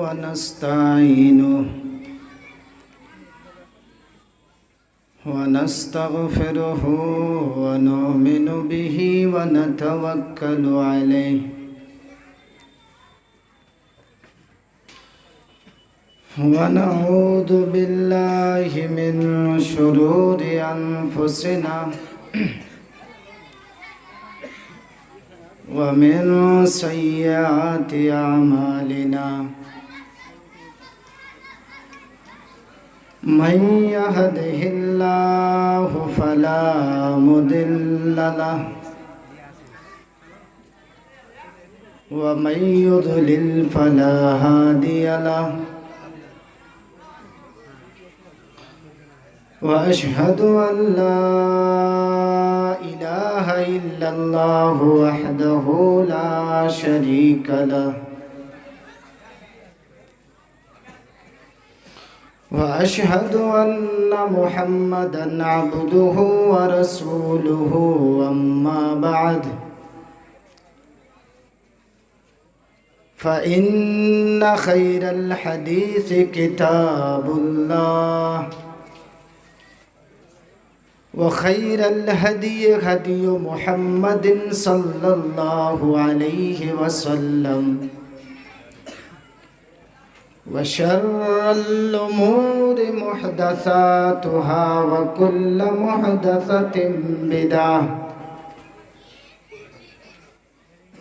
ونستعينه ونستغفره ونؤمن به ونتوكل عليه ونعوذ بالله من شرور أنفسنا ومن سيئات أعمالنا من يهده الله فلا مضل له ومن يضلل فلا هادي له وأشهد أن لا إله إلا الله وحده لا شريك له وأشهد أن محمدًا عبده ورسوله أما بعد فإن خير الحديث كتاب الله وخير الهدي هدي محمد صلى الله عليه وسلم وشر الأمور محدثاتها وكل محدثة بدعة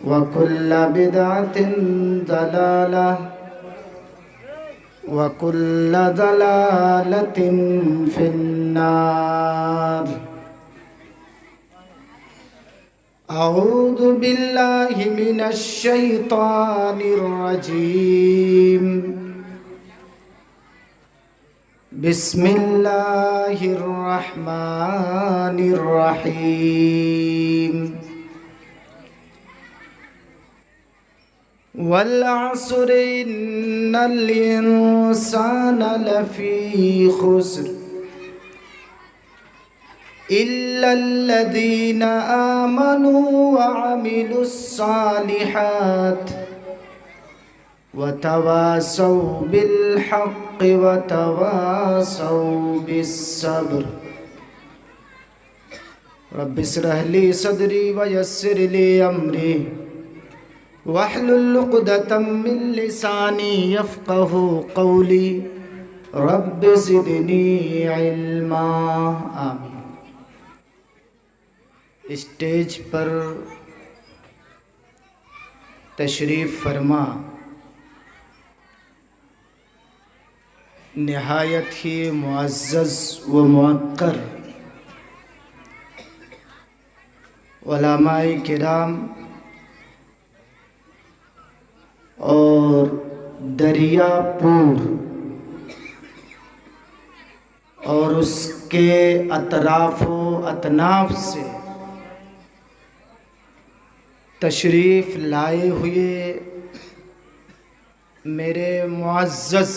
وكل بدعة ضلالة وكل ضلالة في النار. أعوذ بالله من الشيطان الرجيم. بسم الله الرحمن الرحيم. والعصر إن الإنسان لفي خسر إلا الذين آمنوا وعملوا الصالحات وتواصوا بالحق وتواصوا بالصبر. رب اشرح لي صدري ويسر لي أمري واحلل عقدة من لساني يفقه قولي رب زدنی علما. آمین. اسٹیج پر تشریف فرما نہایت ہی معزز و موقر علماء کرام اور دریا پور اور اس کے اطراف و اطناف سے تشریف لائے ہوئے میرے معزز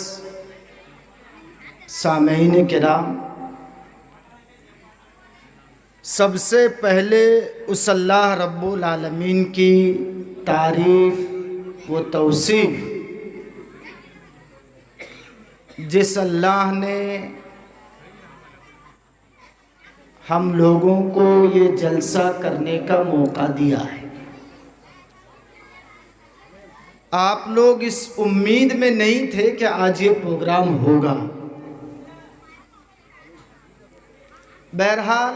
سامعین کرام، سب سے پہلے اس اللہ رب العالمین کی تعریف و توصیف جس اللہ نے ہم لوگوں کو یہ جلسہ کرنے کا موقع دیا ہے. آپ لوگ اس امید میں نہیں تھے کہ آج یہ پروگرام ہوگا. بہرحال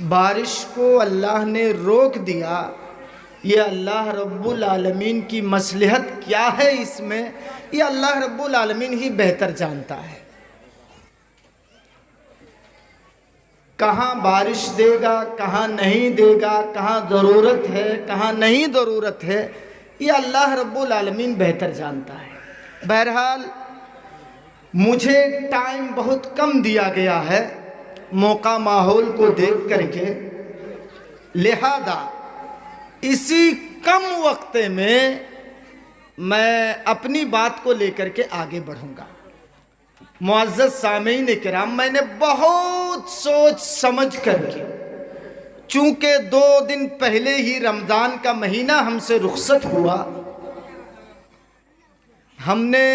بارش کو اللہ نے روک دیا. یہ اللہ رب العالمین کی مصلحت کیا ہے اس میں، یہ اللہ رب العالمین ہی بہتر جانتا ہے. کہاں بارش دے گا، کہاں نہیں دے گا، کہاں ضرورت ہے، کہاں نہیں ضرورت ہے، یہ اللہ رب العالمین بہتر جانتا ہے. بہرحال مجھے ٹائم بہت کم دیا گیا ہے موقع ماحول کو دیکھ کر کے، لہذا اسی کم وقت میں اپنی بات کو لے کر کے آگے بڑھوں گا. معزز سامعین کرام، میں نے بہت سوچ سمجھ کر کے، چونکہ 2 دن پہلے ہی رمضان کا مہینہ ہم سے رخصت ہوا، ہم نے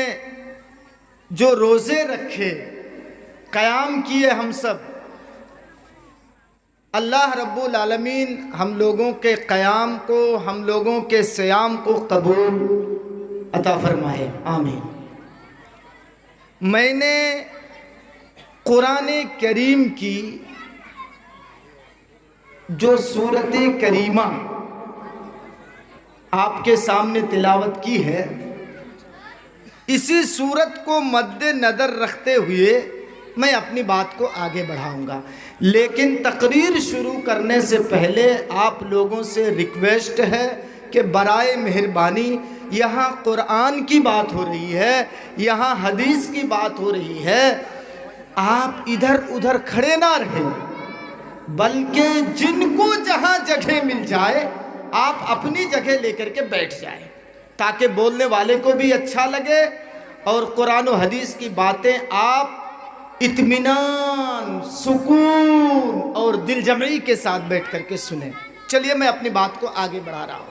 جو روزے رکھے، قیام کیے ہم سب، اللہ رب العالمین ہم لوگوں کے قیام کو، ہم لوگوں کے صیام کو قبول عطا فرمائے، آمین۔ میں نے قرآن کریم کی جو سورت کریمہ آپ کے سامنے تلاوت کی ہے، اسی سورت کو مد نظر رکھتے ہوئے میں اپنی بات کو آگے بڑھاؤں گا، لیکن تقریر شروع کرنے سے پہلے آپ لوگوں سے ریکویسٹ ہے کہ برائے مہربانی یہاں قرآن کی بات ہو رہی ہے، یہاں حدیث کی بات ہو رہی ہے، آپ ادھر ادھر کھڑے نہ رہیں، بلکہ جن کو جہاں جگہ مل جائے آپ اپنی جگہ لے کر کے بیٹھ جائیں، تاکہ بولنے والے کو بھی اچھا لگے اور قرآن و حدیث کی باتیں آپ اطمینان، سکون اور دل جمعی کے ساتھ بیٹھ کر کے سنیں۔ چلیے میں اپنی بات کو آگے بڑھا رہا ہوں۔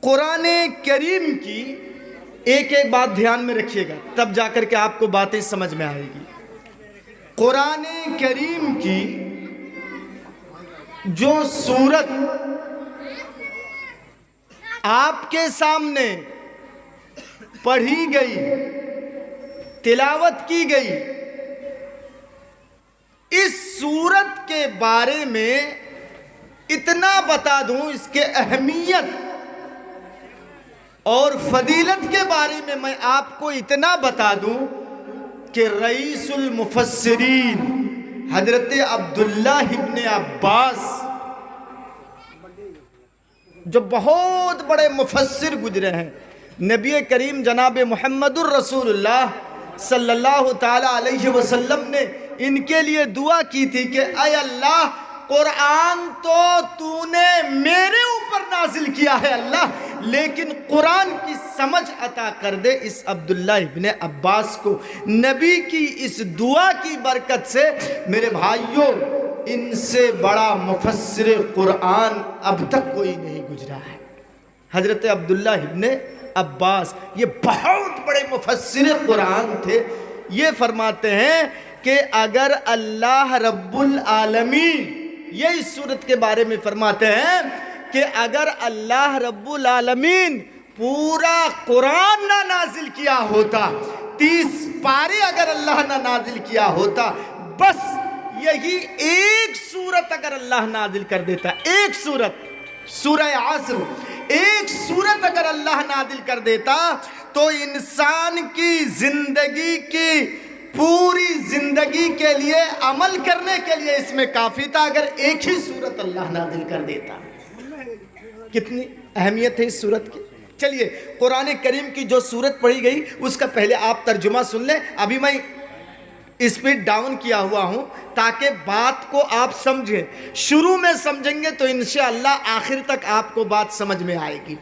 قرآن کریم کی ایک ایک بات دھیان میں رکھیے گا، تب جا کر کے آپ کو باتیں سمجھ میں آئے گی۔ قرآن کریم کی جو سورت آپ کے سامنے پڑھی گئی، تلاوت کی گئی، اس سورت کے بارے میں اتنا بتا دوں، اس کے اہمیت اور فضیلت کے بارے میں میں آپ کو اتنا بتا دوں کہ رئیس المفسرین حضرت عبداللہ ابن عباس، جو بہت بڑے مفسر گزرے ہیں، نبی کریم جناب محمد الرسول اللہ صلی اللہ تعالی علیہ وسلم نے ان کے لیے دعا کی تھی کہ اے اللہ، قرآن تو نے میرے اوپر نازل کیا ہے اللہ، لیکن قرآن کی سمجھ عطا کر دے اس عبداللہ ابن عباس کو۔ نبی کی اس دعا کی برکت سے میرے بھائیوں، ان سے بڑا مفسر قرآن اب تک کوئی نہیں گزرا ہے۔ حضرت عبداللہ ابن عباس یہ بہت بڑے مفسر قرآن تھے۔ یہ فرماتے ہیں کہ اگر اللہ رب العالمین، یہ اس صورت کے بارے میں فرماتے ہیں کہ اگر اللہ رب العالمین پورا قرآن نہ نازل کیا ہوتا، 30 پارے اگر اللہ نہ نازل کیا ہوتا، بس یہی ایک سورت اگر اللہ نازل کر دیتا، ایک سورت، سورہ عصر، ایک سورت اگر اللہ نازل کر دیتا تو انسان کی زندگی کی پوری زندگی کے لیے عمل کرنے کے لیے اس میں کافی تھا، اگر ایک ہی سورت اللہ نازل کر دیتا۔ کتنی اہمیت ہے اس سورت کی۔ چلیے قرآن کریم کی جو سورت پڑھی گئی اس کا پہلے آپ ترجمہ سن لیں۔ ابھی میں اسپیڈ ڈاؤن کیا ہوا ہوں تاکہ بات کو آپ سمجھیں، شروع میں سمجھیں گے تو انشاءاللہ آخر تک آپ کو بات سمجھ میں آئے گی،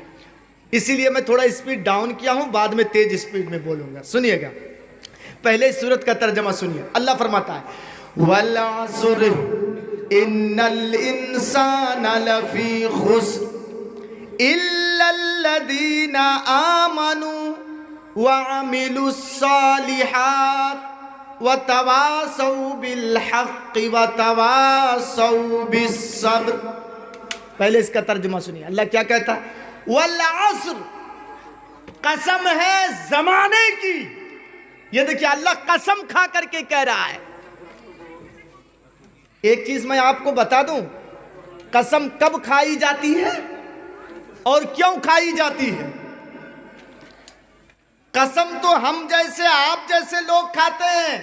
اسی لیے میں تھوڑا اسپیڈ ڈاؤن کیا ہوں، بعد میں تیز اسپیڈ میں بولوں گا۔ سنیے گا، پہلے اس سورت کا ترجمہ سنیے۔ اللہ فرماتا ہے وَالْعَصْرِ إِنَّ الْإِنسَانَ لَفِي خُسْرٍ إِلَّا الَّذِينَ آمَنُوا وَعَمِلُوا الصَّالِحَاتِ وَتَوَاصَوْا بِالْحَقِّ وَتَوَاصَوْا بِالصَّبْرِ۔ پہلے اس کا ترجمہ سنیے، اللہ کیا کہتا ہے؟ وَالْعَصْرِ، قسم ہے زمانے کی۔ یہ دیکھیے اللہ قسم کھا کر کے کہہ رہا ہے۔ ایک چیز میں آپ کو بتا دوں، قسم کب کھائی جاتی ہے اور کیوں کھائی جاتی ہے؟ قسم تو ہم جیسے آپ جیسے لوگ کھاتے ہیں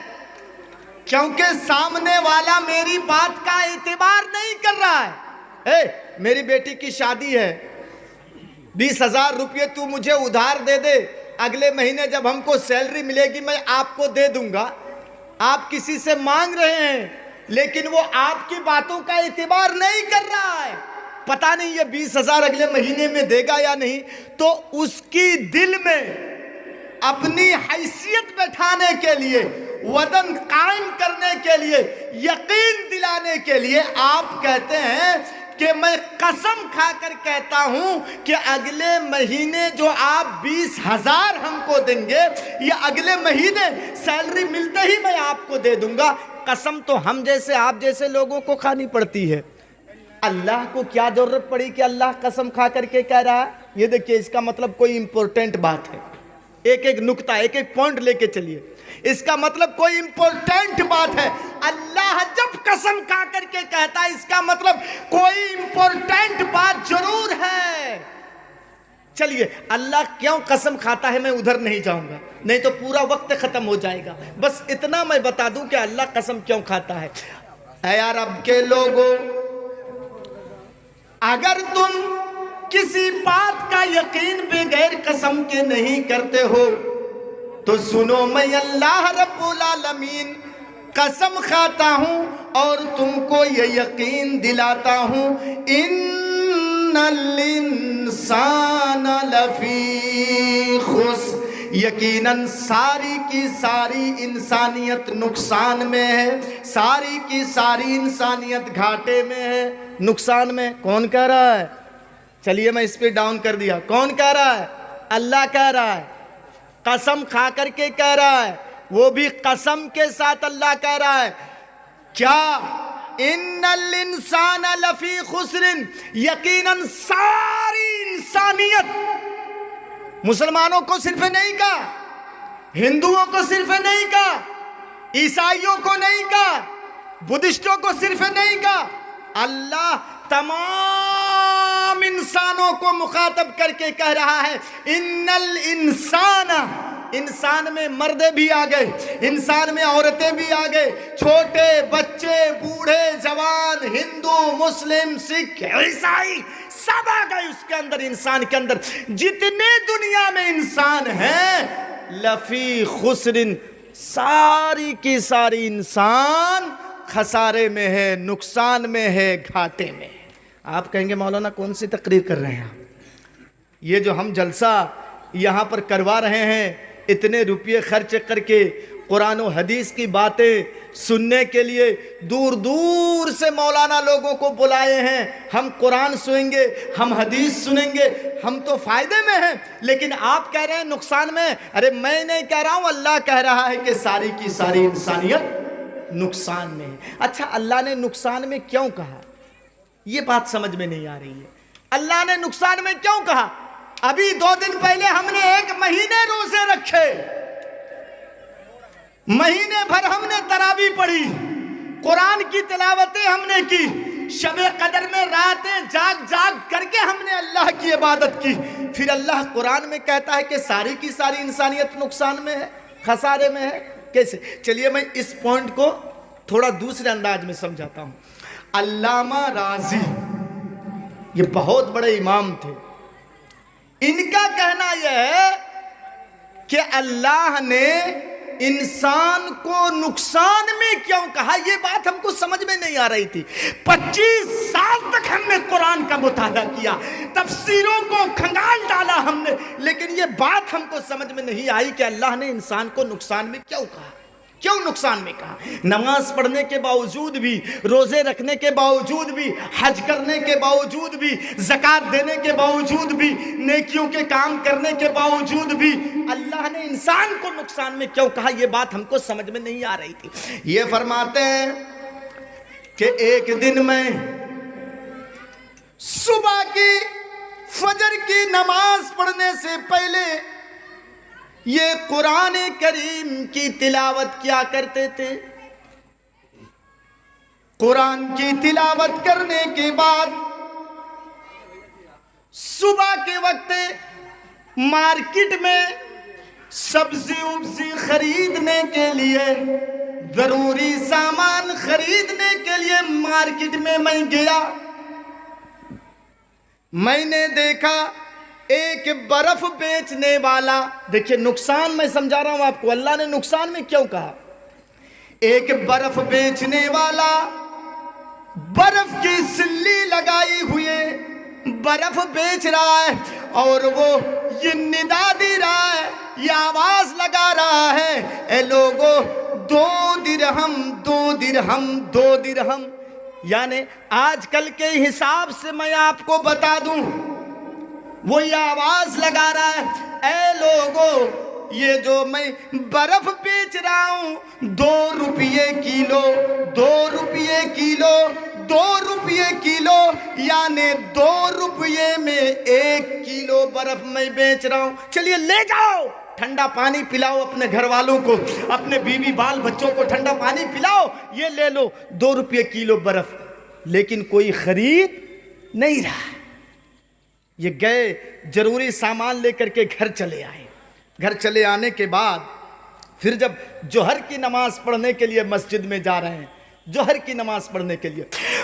کیونکہ سامنے والا میری بات کا اعتبار نہیں کر رہا ہے۔ میری بیٹی کی شادی ہے، 20,000 روپے تو مجھے ادھار دے دے، اگلے مہینے جب ہم کو سیلری ملے گی میں آپ کو دے دوں گا۔ آپ کسی سے مانگ رہے ہیں لیکن وہ آپ کی باتوں کا اعتبار نہیں کر رہا ہے، پتہ نہیں یہ 20,000 اگلے مہینے میں دے گا یا نہیں، تو اس کی دل میں اپنی حیثیت بٹھانے کے لیے، وزن قائم کرنے کے لیے، یقین دلانے کے لیے آپ کہتے ہیں کہ میں قسم کھا کر کہتا ہوں کہ اگلے مہینے جو آپ 20,000 ہم کو دیں گے یا اگلے مہینے سیلری ملتے ہی میں آپ کو دے دوں گا. قسم تو ہم جیسے آپ جیسے لوگوں کو کھانی پڑتی ہے. اللہ کو کیا ضرورت پڑی کہ اللہ قسم کھا کر کے کہہ رہا ہے؟ یہ دیکھیے اس کا مطلب کوئی امپورٹنٹ بات ہے. ایک ایک نکتہ ایک ایک پوائنٹ لے کے چلیے. اس کا مطلب کوئی امپورٹنٹ بات ہے. اللہ جب قسم کھا کر کے کہتا ہے اس کا مطلب کوئی امپورٹنٹ بات ضرور ہے. چلیے اللہ کیوں قسم کھاتا ہے میں ادھر نہیں جاؤں گا, نہیں تو پورا وقت ختم ہو جائے گا. بس اتنا میں بتا دوں کہ اللہ قسم کیوں کھاتا ہے. اے عرب کے لوگوں, اگر تم کسی بات کا یقین بغیر قسم کے نہیں کرتے ہو تو سنو, میں اللہ رب العالمین قسم کھاتا ہوں اور تم کو یہ یقین دلاتا ہوں, ان الانسان لفی خسر, یقیناً ساری کی ساری انسانیت نقصان میں ہے, ساری کی ساری انسانیت گھاٹے میں ہے, نقصان میں. کون کہہ رہا ہے؟ چلیے میں اس پہ ڈاؤن کر دیا. کون کہہ رہا ہے؟ اللہ کہہ رہا ہے. قسم کھا کر کے کہہ رہا ہے, وہ بھی قسم کے ساتھ اللہ کہہ رہا ہے. کیا؟ ان الانسان لفی خسر, یقیناً ساری انسانیت, مسلمانوں کو صرف نہیں کہا, ہندوؤں کو صرف نہیں کہا, عیسائیوں کو نہیں کہا, بدھسٹوں کو صرف نہیں کہا, اللہ تمام انسانوں کو مخاطب کر کے کہہ رہا ہے ان الانسان. انسان میں مردے بھی آ گئے, انسان میں عورتیں بھی آ گئے, چھوٹے بچے, بوڑھے, جوان, ہندو, مسلم, سکھ, عیسائی, سب آ گئے اس کے اندر. انسان کے اندر جتنے دنیا میں انسان ہیں لفی خسر, ساری کی ساری انسان خسارے میں ہے, نقصان میں ہے, گھاٹے میں ہے. آپ کہیں گے مولانا کون سی تقریر کر رہے ہیں؟ یہ جو ہم جلسہ یہاں پر کروا رہے ہیں, اتنے روپے خرچ کر کے قرآن و حدیث کی باتیں سننے کے لیے دور دور سے مولانا لوگوں کو بلائے ہیں. ہم قرآن سنیں گے, ہم حدیث سنیں گے, ہم تو فائدے میں ہیں, لیکن آپ کہہ رہے ہیں نقصان میں. ارے میں نہیں کہہ رہا ہوں, اللہ کہہ رہا ہے کہ ساری کی ساری انسانیت نقصان میں ہے. اچھا اللہ نے نقصان میں کیوں کہا؟ یہ بات سمجھ میں نہیں آ رہی ہے. اللہ نے نقصان میں کیوں کہا؟ ابھی 2 دن پہلے ہم نے 1 مہینے روزے رکھے, مہینے بھر ہم نے تراویح پڑھی, قرآن کی تلاوتیں ہم نے کی, شب قدر میں راتیں جاگ جاگ کر کے ہم نے اللہ کی عبادت کی. پھر اللہ قرآن میں کہتا ہے کہ ساری کی ساری انسانیت نقصان میں ہے, خسارے میں ہے. کیسے؟ چلیے میں اس پوائنٹ کو تھوڑا دوسرے انداز میں سمجھاتا ہوں. علامہ رازی یہ بہت بڑے امام تھے. ان کا کہنا یہ ہے کہ اللہ نے انسان کو نقصان میں کیوں کہا, یہ بات ہم کو سمجھ میں نہیں آ رہی تھی. 25 سال تک ہم نے قرآن کا مطالعہ کیا, تفسیروں کو کھنگال ڈالا ہم نے, لیکن یہ بات ہم کو سمجھ میں نہیں آئی کہ اللہ نے انسان کو نقصان میں کیوں کہا, کیوں نقصان میں کہا. نماز پڑھنے کے باوجود بھی, روزے رکھنے کے باوجود بھی, حج کرنے کے باوجود بھی, زکوٰۃ دینے کے باوجود بھی, نیکیوں کے کام کرنے کے باوجود بھی اللہ نے انسان کو نقصان میں کیوں کہا, یہ بات ہم کو سمجھ میں نہیں آ رہی تھی. یہ فرماتے ہیں کہ ایک دن میں صبح کی فجر کی نماز پڑھنے سے پہلے یہ قرآن کریم کی تلاوت کیا کرتے تھے. قرآن کی تلاوت کرنے کے بعد صبح کے وقت مارکیٹ میں سبزی وبزی خریدنے کے لیے, ضروری سامان خریدنے کے لیے مارکیٹ میں میں گیا. میں نے دیکھا ایک برف بیچنے والا, دیکھیے نقصان میں سمجھا رہا ہوں آپ کو, اللہ نے نقصان میں کیوں کہا. ایک برف بیچنے والا برف کی سلی لگائی ہوئے برف بیچ رہا ہے, اور وہ یہ ندا دے رہا ہے, یہ آواز لگا رہا ہے, اے لوگو 2 درہم 2 درہم 2 درہم. یعنی آج کل کے حساب سے میں آپ کو بتا دوں، وہ یہ آواز لگا رہا ہے، اے لوگوں یہ جو میں برف بیچ رہا ہوں 2 روپے کلو، 2 روپے کلو، 2 روپے کلو، یعنی 2 روپے میں 1 کلو برف میں بیچ رہا ہوں، چلیے لے جاؤ، ٹھنڈا پانی پلاؤ اپنے گھر والوں کو، اپنے بیوی بال بچوں کو ٹھنڈا پانی پلاؤ، یہ لے لو 2 روپے کلو برف۔ لیکن کوئی خرید نہیں رہا۔ یہ گئے ضروری سامان لے کر کے گھر چلے آئے۔ گھر چلے آنے کے بعد پھر جب جوہر کی نماز پڑھنے کے لیے مسجد میں جا رہے ہیں، جوہر کی نماز پڑھنے کے لیے،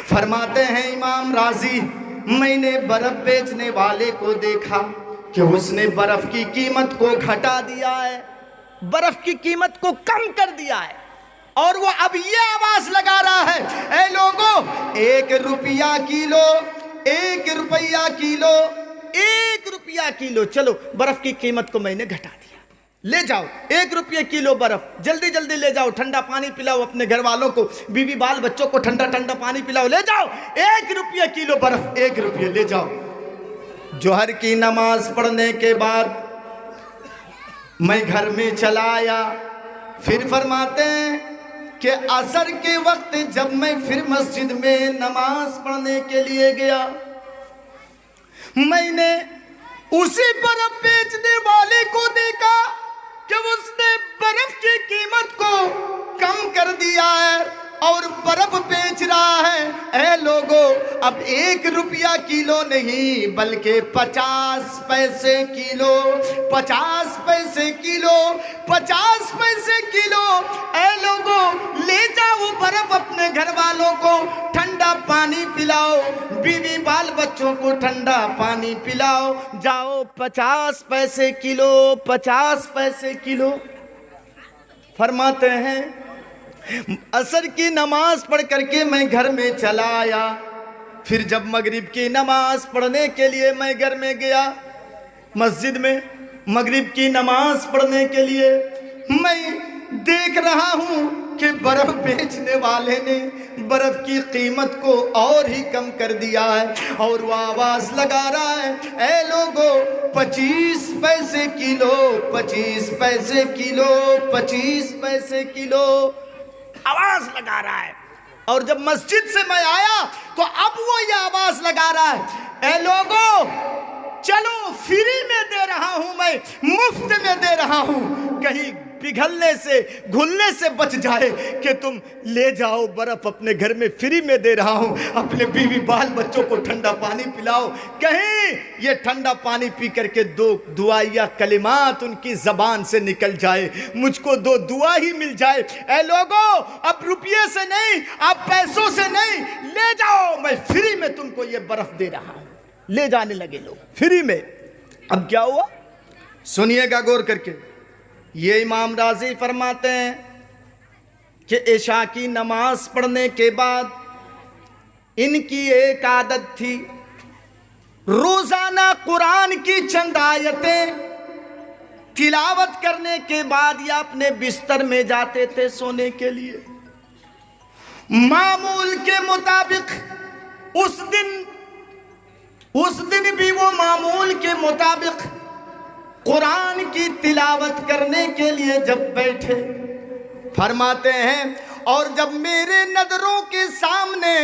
فرماتے ہیں امام راضی میں نے برف بیچنے والے کو دیکھا کہ اس نے برف کی قیمت کو گھٹا دیا ہے، برف کی قیمت کو کم کر دیا ہے، اور وہ اب یہ آواز لگا رہا ہے، اے لوگوں 1 روپیہ کلو، 1 روپیہ کلو، 1 روپیہ کلو، چلو برف کی قیمت کو میں نے گھٹا دیا، لے جاؤ 1 روپیہ کلو برف، جلدی جلدی لے جاؤ، ٹھنڈا پانی پلاؤ اپنے گھر والوں کو، بیوی بال بچوں کو ٹھنڈا ٹھنڈا پانی پلاؤ، لے جاؤ 1 روپیہ کلو برف، 1 روپیہ لے جاؤ۔ جوہر کی نماز پڑھنے کے بعد میں گھر میں چلا آیا۔ پھر فرماتے ہیں کہ عصر کے وقت جب میں پھر مسجد میں نماز پڑھنے کے لیے گیا، میں نے اسی برف بیچنے والے کو دیکھا کہ اس نے برف کی قیمت کو کم کر دیا ہے اور برف بیچ رہا ہے۔ اے لوگوں اب 1 روپیہ کلو نہیں بلکہ 50 پیسے کلو، 50 پیسے کلو، 50 پیسے کلو۔ اے لوگوں لے جاؤ برف، اپنے گھر والوں کو ٹھنڈا پانی پلاؤ، بیوی بال بچوں کو ٹھنڈا پانی پلاؤ، جاؤ 50 پیسے کلو، 50 پیسے کلو۔ فرماتے ہیں عصر کی نماز پڑھ کر کے میں گھر میں چلا آیا۔ پھر جب مغرب کی نماز پڑھنے کے لیے میں گھر میں گیا، مسجد میں مغرب کی نماز پڑھنے کے لیے، میں دیکھ رہا ہوں کہ برف بیچنے والے نے برف کی قیمت کو اور ہی کم کر دیا ہے، اور وہ آواز لگا رہا ہے، اے لوگوں 25 پیسے کلو، 25 پیسے کلو، 25 پیسے کلو، آواز لگا رہا ہے۔ اور جب مسجد سے میں آیا تو اب وہ یہ آواز لگا رہا ہے، اے لوگوں چلو فری میں دے رہا ہوں، میں مفت میں دے رہا ہوں، کہیں پگھلنے سے گھلنے سے بچ جائے کہ تم لے جاؤ برف، اپنے گھر میں فری میں دے رہا ہوں، اپنے بیوی بال بچوں کو ٹھنڈا پانی پلاؤ، کہیں یہ ٹھنڈا پانی پی کر کے 2 دعائیہ کلمات ان کی زبان سے نکل جائے، مجھ کو 2 دعا ہی مل جائے۔ اے لوگوں اب روپیے سے نہیں، اب پیسوں سے نہیں، لے جاؤ میں فری میں تم کو یہ برف دے رہا ہوں۔ لے جانے لگے لوگ فری میں۔ اب کیا ہوا سنیے گا غور کر کے۔ یہ امام راضی فرماتے ہیں کہ عشاء کی نماز پڑھنے کے بعد ان کی ایک عادت تھی، روزانہ قرآن کی چند آیتیں تلاوت کرنے کے بعد یا اپنے بستر میں جاتے تھے سونے کے لیے۔ معمول کے مطابق اس دن بھی وہ معمول کے مطابق قرآن کی تلاوت کرنے کے لیے جب بیٹھے، فرماتے ہیں اور جب میرے نظروں کے سامنے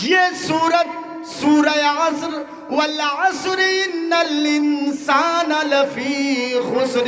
یہ سورہ عصر والعصر ان الانسان لفی خسر،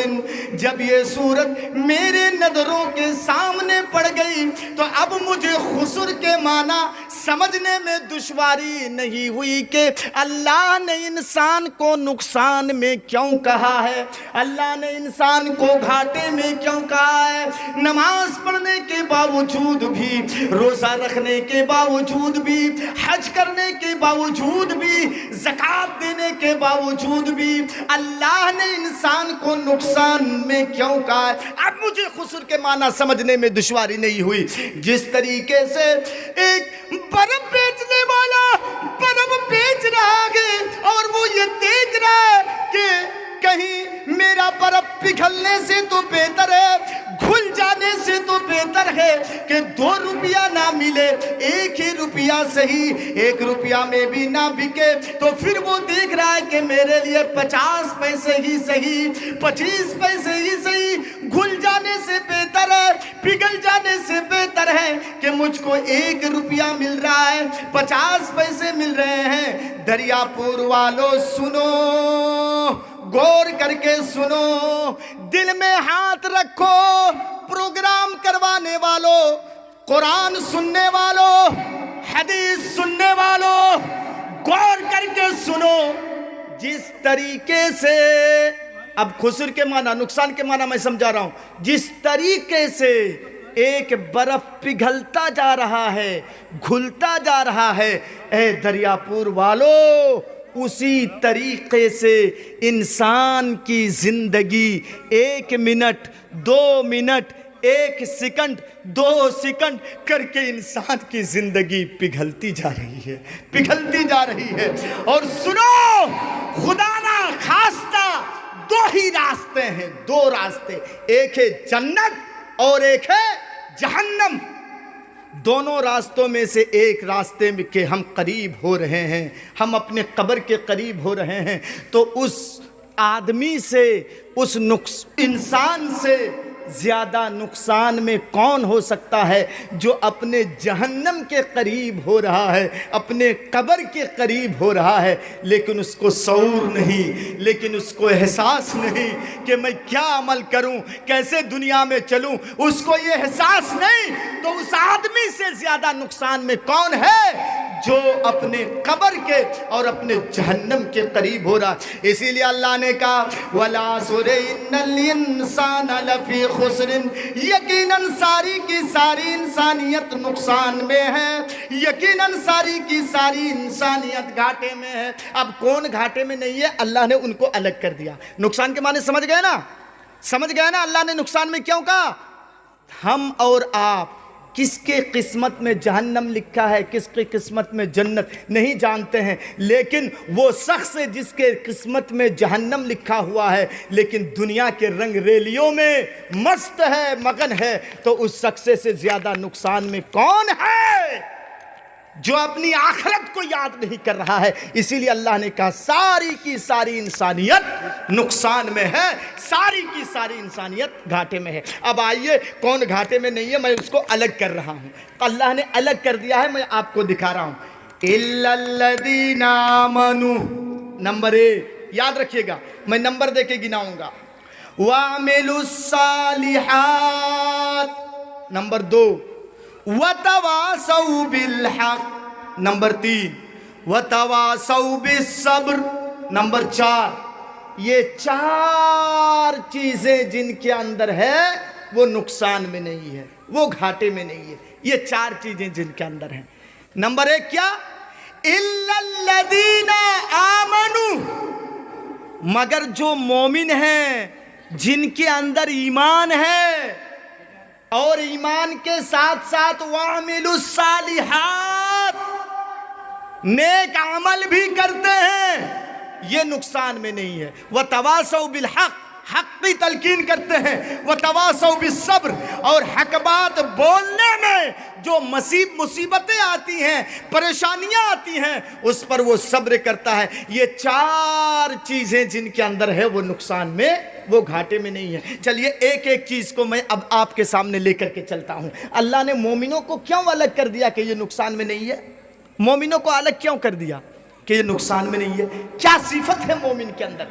جب یہ سورت میرے نظروں کے سامنے پڑ گئی تو اب مجھے خسر کے معنی سمجھنے میں دشواری نہیں ہوئی کہ اللہ نے انسان کو نقصان میں کیوں کہا ہے، اللہ نے انسان کو گھاٹے میں کیوں کہا ہے۔ نماز پڑھنے کے باوجود بھی، روزہ رکھنے کے باوجود بھی، حج کرنے کے باوجود بھی، زکوٰۃ دینے کے باوجود بھی اللہ نے انسان کو نقصان میں کیوں کہا ہے۔ اب مجھے خسر کے معنی سمجھنے میں دشواری نہیں ہوئی۔ جس طریقے سے ایک برف بیچنے والا برف بیچ رہا ہے اور وہ یہ دیکھ رہا ہے کہ کہیں میرا برف پگھلنے سے تو بہتر ہے کھل جانے سے تو بہتر ہے کہ 2 روپیہ نہ ملے، 1 ہی روپیہ صحیح، 1 روپیہ میں بھی نہ بکے تو پھر وہ دیکھ رہا ہے کہ میرے لیے 50 پیسے ہی صحیح، 25 پیسے ہی صحیح، گھل جانے سے بہتر ہے، پگھل جانے سے بہتر ہے کہ مجھ کو 1 روپیہ مل رہا ہے، 50 پیسے مل رہے ہیں۔ دریا پور والوں سنو، غور کر کے سنو، دل میں ہاتھ رکھو، پروگرام کروانے والوں، قرآن سننے والوں، حدیث سننے والوں، غور کر کے سنو۔ جس طریقے سے، اب خسر کے معنی، نقصان کے معنی میں سمجھا رہا ہوں، جس طریقے سے ایک برف پگھلتا جا رہا ہے، گھلتا جا رہا ہے، اے دریا پور والو، اسی طریقے سے انسان کی زندگی 1 منٹ، 2 منٹ، 1 سیکنڈ، 2 سیکنڈ کر کے انسان کی زندگی پگھلتی جا رہی ہے، پگھلتی جا رہی ہے۔ اور سنو، خدا نہ خواستہ 2 ہی راستے ہیں، 2 راستے، ایک ہے جنت اور ایک ہے جہنم۔ دونوں راستوں میں سے ایک راستے میں کہ ہم قریب ہو رہے ہیں، ہم اپنے قبر کے قریب ہو رہے ہیں، تو اس آدمی سے، اس انسان سے زیادہ نقصان میں کون ہو سکتا ہے جو اپنے جہنم کے قریب ہو رہا ہے، اپنے قبر کے قریب ہو رہا ہے، لیکن اس کو شعور نہیں، لیکن اس کو احساس نہیں کہ میں کیا عمل کروں، کیسے دنیا میں چلوں، اس کو یہ احساس نہیں۔ تو اس آدمی سے زیادہ نقصان میں کون ہے جو اپنے قبر کے اور اپنے جہنم کے قریب ہو رہا ہے۔ اسی لیے اللہ نے کہا وَالْعَصْرِ إِنَّ الْإِنسَانَ لَفِي خُسْرٍ، یقیناً ساری کی ساری انسانیت نقصان میں ہے، یقیناً ساری کی ساری انسانیت گھاٹے میں ہے۔ اب کون گھاٹے میں نہیں ہے؟ اللہ نے ان کو الگ کر دیا۔ نقصان کے معنی سمجھ گئے نا؟ سمجھ گئے نا اللہ نے نقصان میں کیوں کہا؟ ہم اور آپ کس کے قسمت میں جہنم لکھا ہے، کس کی قسمت میں جنت نہیں جانتے ہیں، لیکن وہ شخص ہے جس کے قسمت میں جہنم لکھا ہوا ہے لیکن دنیا کے رنگ ریلیوں میں مست ہے، مگن ہے، تو اس شخص سے زیادہ نقصان میں کون ہے جو اپنی آخرت کو یاد نہیں کر رہا ہے۔ اسی لیے اللہ نے کہا ساری کی ساری انسانیت نقصان میں ہے، ساری کی ساری انسانیت گھاٹے میں ہے۔ اب آئیے کون گھاٹے میں نہیں ہے، میں اس کو الگ کر رہا ہوں، اللہ نے الگ کر دیا ہے، میں آپ کو دکھا رہا ہوں۔ إِلَّا الَّذِينَ آمَنُوا، نمبر 1 یاد رکھیے گا، میں نمبر دے کے گناؤں گا۔ وَعَمِلُوا الصَّالِحَاتِ، نمبر 2۔ وَتَوَاسَوْا بِالْحَقِّ، نمبر 3۔ وَتَوَاسَوْا بِالصَّبْرِ، نمبر 4۔ یہ 4 چیزیں جن کے اندر ہے وہ نقصان میں نہیں ہے، وہ گھاٹے میں نہیں ہے، یہ 4 چیزیں جن کے اندر ہیں۔ نمبر 1 کیا؟ إِلَّا الَّذِينَ آمَنُوا، مگر جو مومن ہیں، جن کے اندر ایمان ہے اور ایمان کے ساتھ ساتھ وَعَمِلُوا الصَّالِحَاتِ، نیک عمل بھی کرتے ہیں، یہ نقصان میں نہیں ہے۔ وَتَوَاسَوْا بِالْحَقِّ، حق کی تلقین کرتے ہیں، وَتَوَاسَوْا بِالصَّبْرِ، اور حق بات بولنے میں جو مصیبتیں آتی ہیں، پریشانیاں آتی ہیں، اس پر وہ صبر کرتا ہے۔ یہ 4 چیزیں جن کے اندر ہے وہ نقصان میں، وہ گھاٹے میں نہیں ہے۔ چلیے ایک ایک چیز کو میں اب آپ کے سامنے لے کر کے چلتا ہوں۔ اللہ نے مومنوں کو کیوں الگ کر دیا کہ یہ نقصان میں نہیں ہے؟ مومنوں کو الگ کیوں کر دیا کہ یہ نقصان میں نہیں ہے؟ کیا صفت ہے مومن کے اندر؟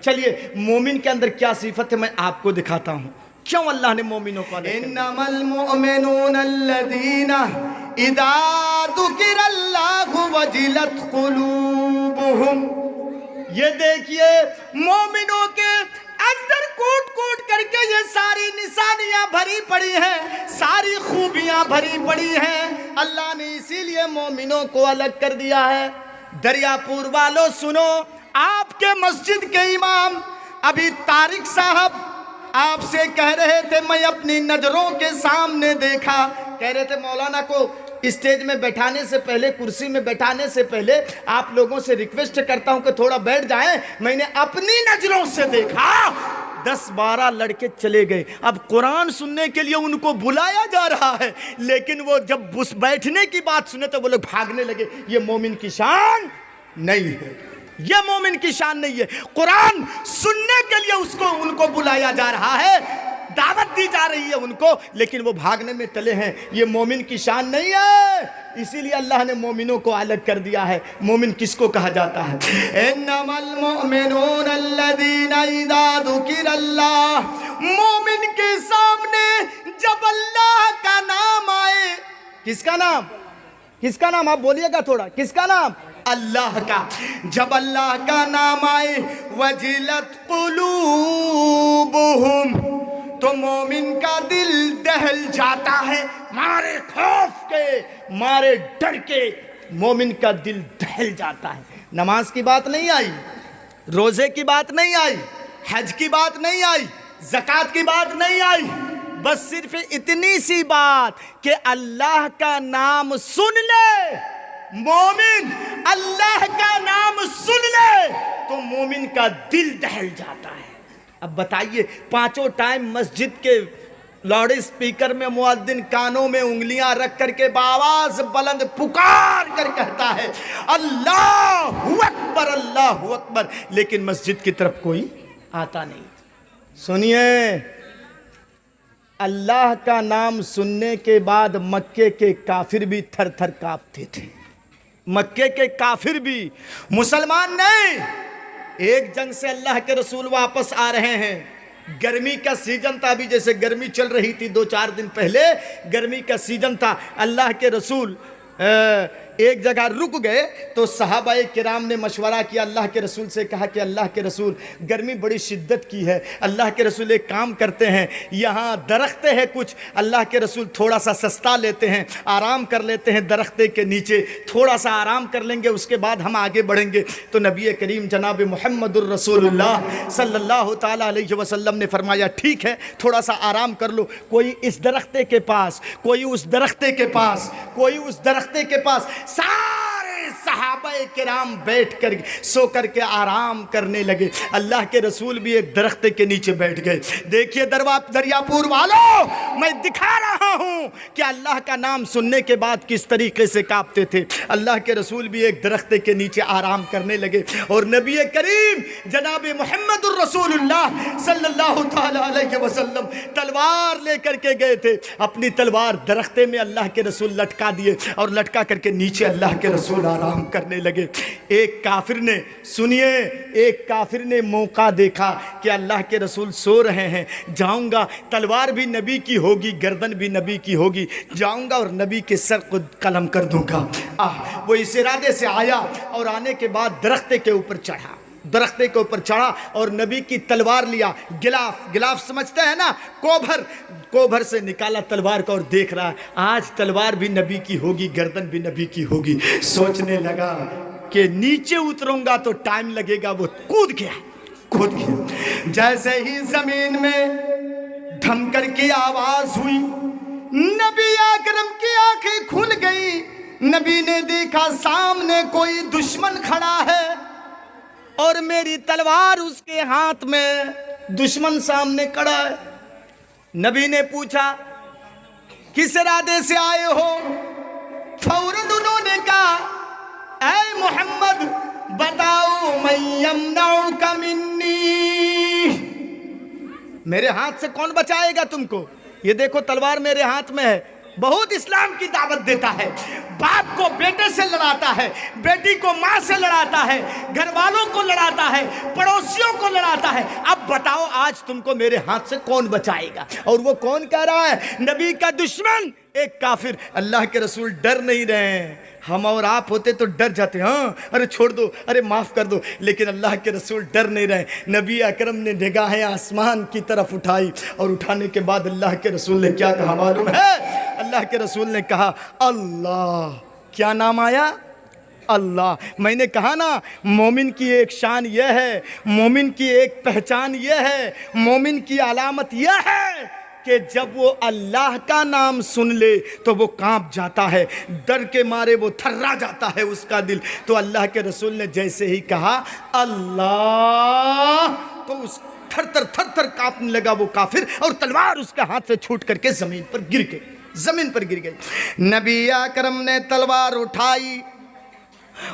چلیے مومن کے اندر کیا صفت ہے میں آپ کو دکھاتا ہوں، کیوں اللہ نے مومنوں کو الگ کر دیا۔ انما المؤمنون الذین اذا ذکر اللہ وجلت قلوبہم، یہ دیکھیے مومنوں کے اندر کوٹ کوٹ کر کے یہ ساری نشانیاں بھری پڑی ہیں، ساری خوبیاں بھری پڑی ہیں، اللہ نے اسی لیے مومنوں کو الگ کر دیا ہے۔ دریا پور والوں سنو، آپ کے مسجد کے امام ابھی طارق صاحب آپ سے کہہ رہے تھے، میں اپنی نظروں کے سامنے دیکھا، کہہ رہے تھے مولانا کو اسٹیج میں بیٹھانے سے پہلے، کرسی میں بیٹھانے سے پہلے آپ لوگوں سے ریکویسٹ کرتا ہوں کہ تھوڑا بیٹھ جائیں۔ میں نے اپنی نظروں سے دیکھا 10-12 لڑکے چلے گئے. اب قرآن سننے کے لیے ان کو بلایا جا رہا ہے, لیکن وہ جب بیٹھنے کی بات سنے تو وہ لوگ بھاگنے لگے. یہ مومن کی شان نہیں ہے, یہ مومن کی شان نہیں ہے. قرآن سننے کے لیے ان کو بلایا جا رہا ہے, دعوت دی جا رہی ہے ان کو, لیکن وہ بھاگنے میں تلے ہیں. یہ مومن کی شان نہیں ہے. اسی لیے اللہ نے مومنوں کو الگ کر دیا ہے. مومن کس کو کہا جاتا ہے؟ انما المؤمنون الذین اذا ذکر اللہ, مومن کے سامنے جب اللہ کا نام آئے. کس کا نام؟ کس کا نام؟ آپ بولیے گا تھوڑا, کس کا نام؟ اللہ کا. جب اللہ کا نام آئے وجلت قلوبہم, تو مومن کا دل دہل جاتا ہے. مارے خوف کے, مارے ڈر کے مومن کا دل دہل جاتا ہے. نماز کی بات نہیں آئی, روزے کی بات نہیں آئی, حج کی بات نہیں آئی, زکوٰۃ کی بات نہیں آئی, بس صرف اتنی سی بات کہ اللہ کا نام سن لے. مومن اللہ کا نام سن لے تو مومن کا دل دہل جاتا ہے. اب بتائیے, 5 ٹائم مسجد کے لاؤڈ اسپیکر میں مؤذن کانوں میں انگلیاں رکھ کر کے بآواز بلند پکار کر کہتا ہے اللہ اکبر اللہ اکبر, لیکن مسجد کی طرف کوئی آتا نہیں. سنیے, اللہ کا نام سننے کے بعد مکے کے کافر بھی تھر تھر کانپتے تھے. مکے کے کافر بھی, مسلمان نہیں. ایک جنگ سے اللہ کے رسول واپس آ رہے ہیں. گرمی کا سیزن تھا, ابھی جیسے گرمی چل رہی تھی 2-4 دن پہلے, گرمی کا سیزن تھا. اللہ کے رسول ایک جگہ رک گئے تو صحابہ کرام نے مشورہ کیا, اللہ کے رسول سے کہا کہ اللہ کے رسول گرمی بڑی شدت کی ہے, اللہ کے رسول ایک کام کرتے ہیں, یہاں درخت ہے کچھ, اللہ کے رسول تھوڑا سا سستا لیتے ہیں, آرام کر لیتے ہیں درخت کے نیچے, تھوڑا سا آرام کر لیں گے, اس کے بعد ہم آگے بڑھیں گے. تو نبی کریم جناب محمد الرسول اللہ صلی اللہ تعالیٰ علیہ وسلم نے فرمایا ٹھیک ہے, تھوڑا سا آرام کر لو. کوئی اس درخت کے پاس, کوئی اس درخت کے پاس, کوئی اس درخت کے پاس, سارے صحابہ کرام بیٹھ کر سو کر کے آرام کرنے لگے. اللہ کے رسول بھی ایک درخت کے نیچے بیٹھ گئے. دیکھیے دریاپور والوں, میں دکھا رہا ہوں کہ اللہ کا نام سننے کے بعد کس طریقے سے کانپتے تھے. اللہ کے رسول بھی ایک درخت کے نیچے آرام کرنے لگے, اور نبی کریم جناب محمد الرسول اللہ صلی اللہ تعالیٰ علیہ وسلم تلوار لے کر کے گئے تھے. اپنی تلوار درختے میں اللہ کے رسول لٹکا دیے, اور لٹکا کر کے نیچے اللہ کے رسول آرام کرنے لگے. ایک کافر نے, سنیے, ایک کافر نے موقع دیکھا کہ اللہ کے رسول سو رہے ہیں, جاؤں گا, تلوار بھی نبی کی ہوگی, گردن بھی نبی کی ہوگی, جاؤں گا اور نبی کے سر کو قلم کر دوں گا. وہ اس ارادے سے آیا, اور آنے کے بعد درخت کے اوپر چڑھا, درخت کے اوپر چڑھا اور نبی کی تلوار لیا. گلاف سمجھتے ہیں نا, کوبھر سے نکالا تلوار کو, اور دیکھ رہا آج تلوار بھی نبی کی ہوگی, گردن بھی نبی کی ہوگی. سوچنے لگا کہ نیچے اتروں گا تو ٹائم لگے گا. وہ کود گیا. جیسے ہی زمین میں دھم کر کی آواز ہوئی, نبی اکرم کی آنکھیں کھل گئی. نبی نے دیکھا سامنے کوئی دشمن کھڑا ہے, اور میری تلوار اس کے ہاتھ میں, دشمن سامنے کھڑا ہے. نبی نے پوچھا کس ارادے سے آئے ہو؟ فوراً انہوں نے کہا اے محمد بتاؤ من یمنعک منی, میرے ہاتھ سے کون بچائے گا تم کو؟ یہ دیکھو تلوار میرے ہاتھ میں ہے. بہت اسلام کی دعوت دیتا ہے, باپ کو بیٹے سے لڑاتا ہے, بیٹی کو ماں سے لڑاتا ہے, گھر والوں کو لڑاتا ہے, پڑوسیوں کو لڑاتا ہے. اب بتاؤ آج تم کو میرے ہاتھ سے کون بچائے گا؟ اور وہ کون کہہ رہا ہے؟ نبی کا دشمن, ایک کافر. اللہ کے رسول ڈر نہیں رہے ہیں. ہم اور آپ ہوتے تو ڈر جاتے, ہاں ارے چھوڑ دو, ارے معاف کر دو, لیکن اللہ کے رسول ڈر نہیں رہے. نبی اکرم نے نگاہیں آسمان کی طرف اٹھائی, اور اٹھانے کے بعد اللہ کے رسول نے کیا کہا معلوم ہے؟ اللہ کے رسول نے کہا اللہ. کیا نام آیا؟ اللہ. میں نے کہا نا, مومن کی ایک شان یہ ہے, مومن کی ایک پہچان یہ ہے, مومن کی علامت یہ ہے کہ جب وہ اللہ کا نام سن لے تو وہ کانپ جاتا ہے, ڈر کے مارے وہ تھرا جاتا ہے اس کا دل. تو اللہ کے رسول نے جیسے ہی کہا اللہ, تو اس تھر تھر کانپنے لگا وہ کافر، اور تلوار اس کے ہاتھ سے چھوٹ کر کے زمین پر گر گئی۔ نبی اکرم نے تلوار اٹھائی،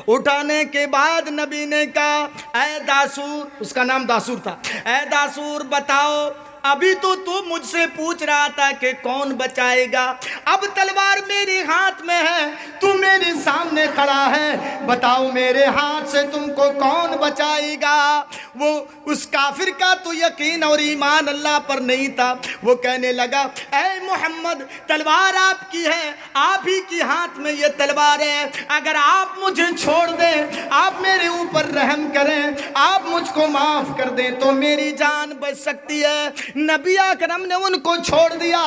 اٹھانے کے بعد نبی نے کہا اے داسور، اس کا نام داسور تھا، اے داسور بتاؤ، ابھی تو مجھ سے پوچھ رہا تھا کہ کون بچائے گا، اب تلوار میرے ہاتھ میں ہے، تو میرے سامنے کھڑا ہے، بتاؤ میرے ہاتھ سے تم کو کون بچائے گا؟ وہ اس کافر کا تو یقین اور ایمان اللہ پر نہیں تھا، وہ کہنے لگا اے محمد تلوار آپ کی ہے، آپ ہی کے ہاتھ میں یہ تلوار ہے، اگر آپ مجھے چھوڑ دیں، آپ میرے اوپر رحم کریں، آپ مجھ کو معاف کر دیں تو میری جان بچ سکتی ہے۔ نبی اکرم نے ان کو چھوڑ دیا۔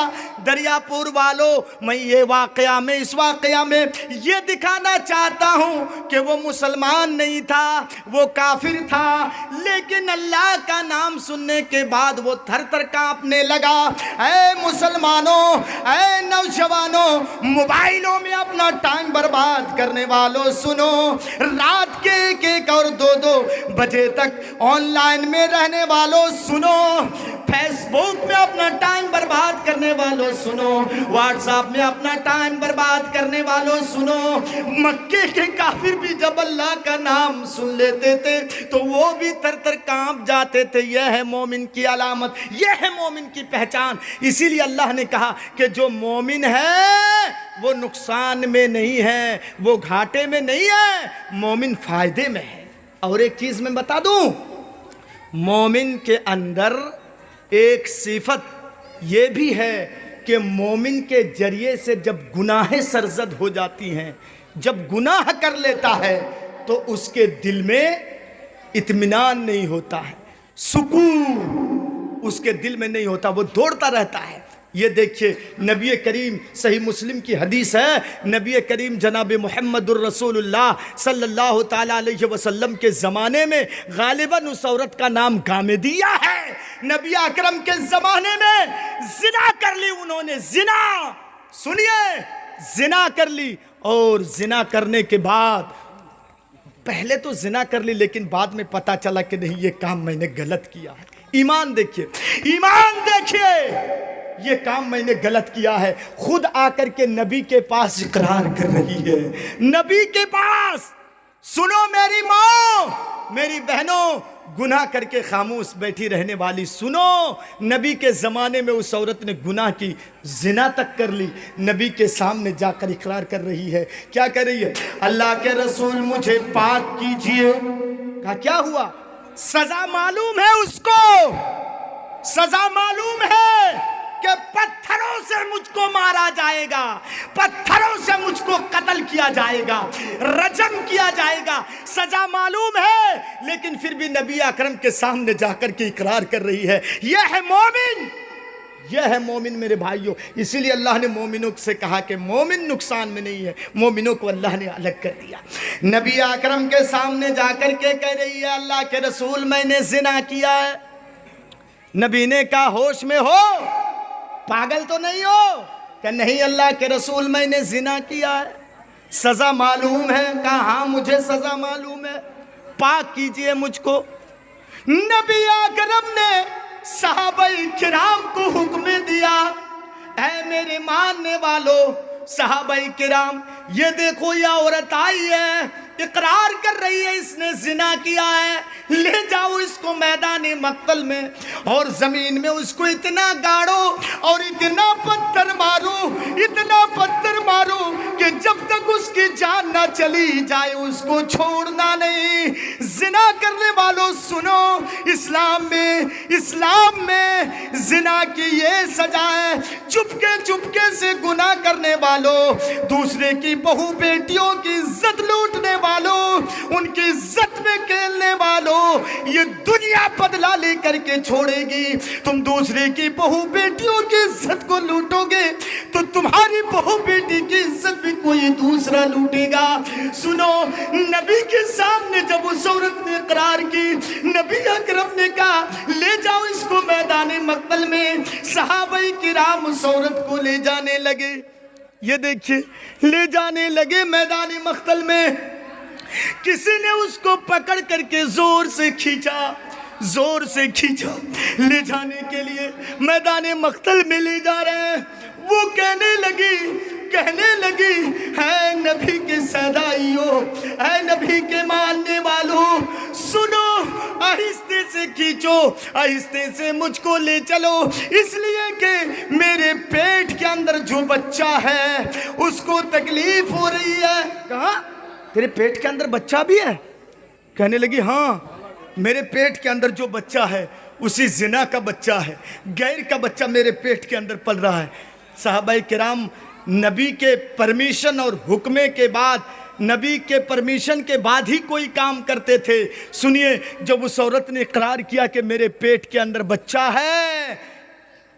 دریا پور والوں، میں اس واقعہ میں یہ دکھانا چاہتا ہوں کہ وہ مسلمان نہیں تھا، وہ کافر تھا، لیکن اللہ کا نام سننے کے بعد وہ تھر تھر کانپنے لگا۔ اے مسلمانوں، اے نوجوانوں، موبائلوں میں اپنا ٹائم برباد کرنے والوں سنو، رات کے 1 اور 2 بجے تک آن لائن میں رہنے والوں سنو، فیس بک میں اپنا ٹائم برباد کرنے والوں سنو، واٹس ایپ میں اپنا ٹائم برباد کرنے والوں سنو۔ مکے کے کافر بھی جب اللہ کا نام سن لیتے تھے تو وہ بھی تھر تھر کانپ جاتے تھے۔ یہ ہے مومن کی علامت، یہ ہے مومن کی پہچان۔ اسی لیے اللہ نے کہا کہ جو مومن ہے وہ نقصان میں نہیں ہے، وہ گھاٹے میں نہیں ہے، مومن فائدے میں ہے۔ اور ایک چیز میں بتا دوں، مومن کے اندر ایک صفت یہ بھی ہے کہ مومن کے ذریعے سے جب گناہیں سرزد ہو جاتی ہیں، جب گناہ کر لیتا ہے تو اس کے دل میں اطمینان نہیں ہوتا ہے، سکون اس کے دل میں نہیں ہوتا، وہ دوڑتا رہتا ہے۔ یہ دیکھیے نبی کریم، صحیح مسلم کی حدیث ہے، نبی کریم جناب محمد الرسول اللہ صلی اللہ تعالیٰ علیہ وسلم کے زمانے میں غالباً اس عورت کا نام گامدیہ ہے۔ نبی اکرم کے زمانے میں زنا کر لی انہوں نے، زنا، سنیے، زنا کر لی، اور زنا کرنے کے بعد پہلے تو زنا کر لی لیکن بعد میں پتا چلا کہ نہیں یہ کام میں نے غلط کیا ہے۔ ایمان دیکھیے، ایمان دیکھیے، یہ کام میں نے غلط کیا ہے۔ خود آ کر کے نبی کے پاس اقرار کر رہی ہے، نبی کے پاس۔ سنو میری ماں، میری بہنوں، گناہ کر کے خاموش بیٹھی رہنے والی سنو، نبی کے زمانے میں اس عورت نے گناہ کی، زنا تک کر لی، نبی کے سامنے جا کر اقرار کر رہی ہے۔ کیا کر رہی ہے؟ اللہ کے رسول مجھے پاک کیجئے۔ کہا کیا ہوا؟ سزا معلوم ہے اس کو، سزا معلوم ہے کہ پتھروں سے مجھ کو مارا جائے گا، پتھروں سے مجھ کو قتل کیا جائے گا، رجم کیا جائے گا، سزا معلوم ہے، لیکن پھر بھی نبی اکرم کے سامنے جا کر کے اقرار کر رہی ہے۔ یہ ہے مومن، یہ ہے مومن میرے بھائیوں۔ اسی لیے اللہ نے مومنوں سے کہا کہ مومن نقصان میں نہیں ہے، مومنوں کو اللہ نے الگ کر دیا۔ نبی اکرم کے سامنے جا کر کے کہہ رہی ہے اللہ کے رسول میں نے زنا کیا ہے۔ نبی نے کہا ہوش میں ہو، پاگل تو نہیں ہو؟ کہ نہیں اللہ کے رسول میں نے زنا کیا ہے، سزا معلوم ہے؟ کہا ہاں مجھے سزا معلوم ہے، پاک کیجئے مجھ کو۔ نبی اکرم نے صحابہ کرام کو حکم دیا، اے میرے ماننے والوں صحابہ کرام، یہ دیکھو یہ عورت آئی ہے، اقرار کر رہی ہے اس نے زنا کیا ہے، لے جاؤ اس کو میدان مقتل میں، اور زمین میں اس کو اتنا گاڑو اور اتنا پتھر مارو، اتنا پتھر مارو کہ جب تک اس کی جان نہ چلی جائے اس کو چھوڑنا نہیں۔ زنا کرنے والوں سنو، اسلام میں زنا کی یہ سزا ہے، چپکے سے گناہ کرنے والوں، دوسرے کی بہو بیٹیوں کی عزت لوٹنے والوں، ان کی عزت میں کھیلنے والوں، یہ دنیا بدلہ لے کر کے چھوڑے گی۔ تم دوسرے کی بہو بیٹیوں کی عزت کو لوٹو گے تو تمہاری بہو بیٹی کی عزت بھی کوئی دوسرا لوٹے گا۔ سنو، نبی کے سامنے جب اس عورت نے اقرار کی، نبی اکرم نے کہا لے جاؤ اس کو میدان مقتل میں۔ صحابہ کرام اس عورت کو لے جانے لگے، یہ دیکھیے لے جانے لگے میدان مقتل میں۔ کسی نے اس کو پکڑ کر کے زور سے کھینچا، زور سے کھینچا، لے جانے کے لیے میدان مقتل میں لے جا رہے ہیں۔ وہ کہنے لگی اے نبی کے سیدائیوں، اے نبی کے ماننے والوں، سنو، آہستہ سے کھینچو، آہستہ سے مجھ کو لے چلو، اس لیے کہ میرے پیٹ کے اندر جو بچہ ہے اس کو تکلیف ہو رہی ہے۔ کہا تیرے پیٹ کے اندر بچہ بھی ہے؟ کہنے لگی ہاں، میرے پیٹ کے اندر جو بچہ ہے اسی زنا کا بچہ ہے، غیر کا بچہ میرے پیٹ کے اندر پل رہا ہے۔ صحابہ کرام نبی کے پرمیشن اور حکمے کے بعد، نبی کے پرمیشن کے بعد ہی کوئی کام کرتے تھے۔ سنیے، جب اس عورت نے اقرار کیا کہ میرے پیٹ کے اندر بچہ ہے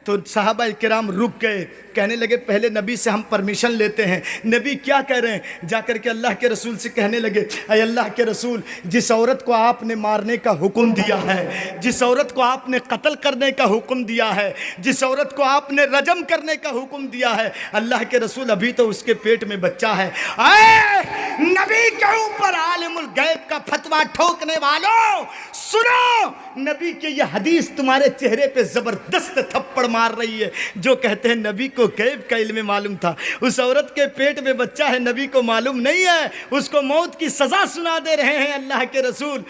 تو صحابہ کرام رک گئے، کہنے لگے پہلے نبی سے ہم پرمیشن لیتے ہیں، نبی کیا کہہ رہے ہیں؟ جا کر کے اللہ کے رسول سے کہنے لگے اے اللہ کے رسول، جس عورت کو آپ نے مارنے کا حکم دیا ہے، جس عورت کو آپ نے قتل کرنے کا حکم دیا ہے، جس عورت کو آپ نے رجم کرنے کا حکم دیا ہے، اللہ کے رسول ابھی تو اس کے پیٹ میں بچہ ہے۔ اے نبی کے اوپر عالم الغیب کا فتویٰ ٹھوکنے والوں، سنو، نبی کی یہ حدیث تمہارے چہرے پہ زبردست تھپڑ مار رہی ہے جو کہتے ہیں نبی کو غیب کا علم معلوم تھا۔ اس عورت کے پیٹ میں بچہ ہے، نبی کو معلوم نہیں ہے، اس کو موت کی سزا سنا دے رہے ہیں اللہ کے رسول۔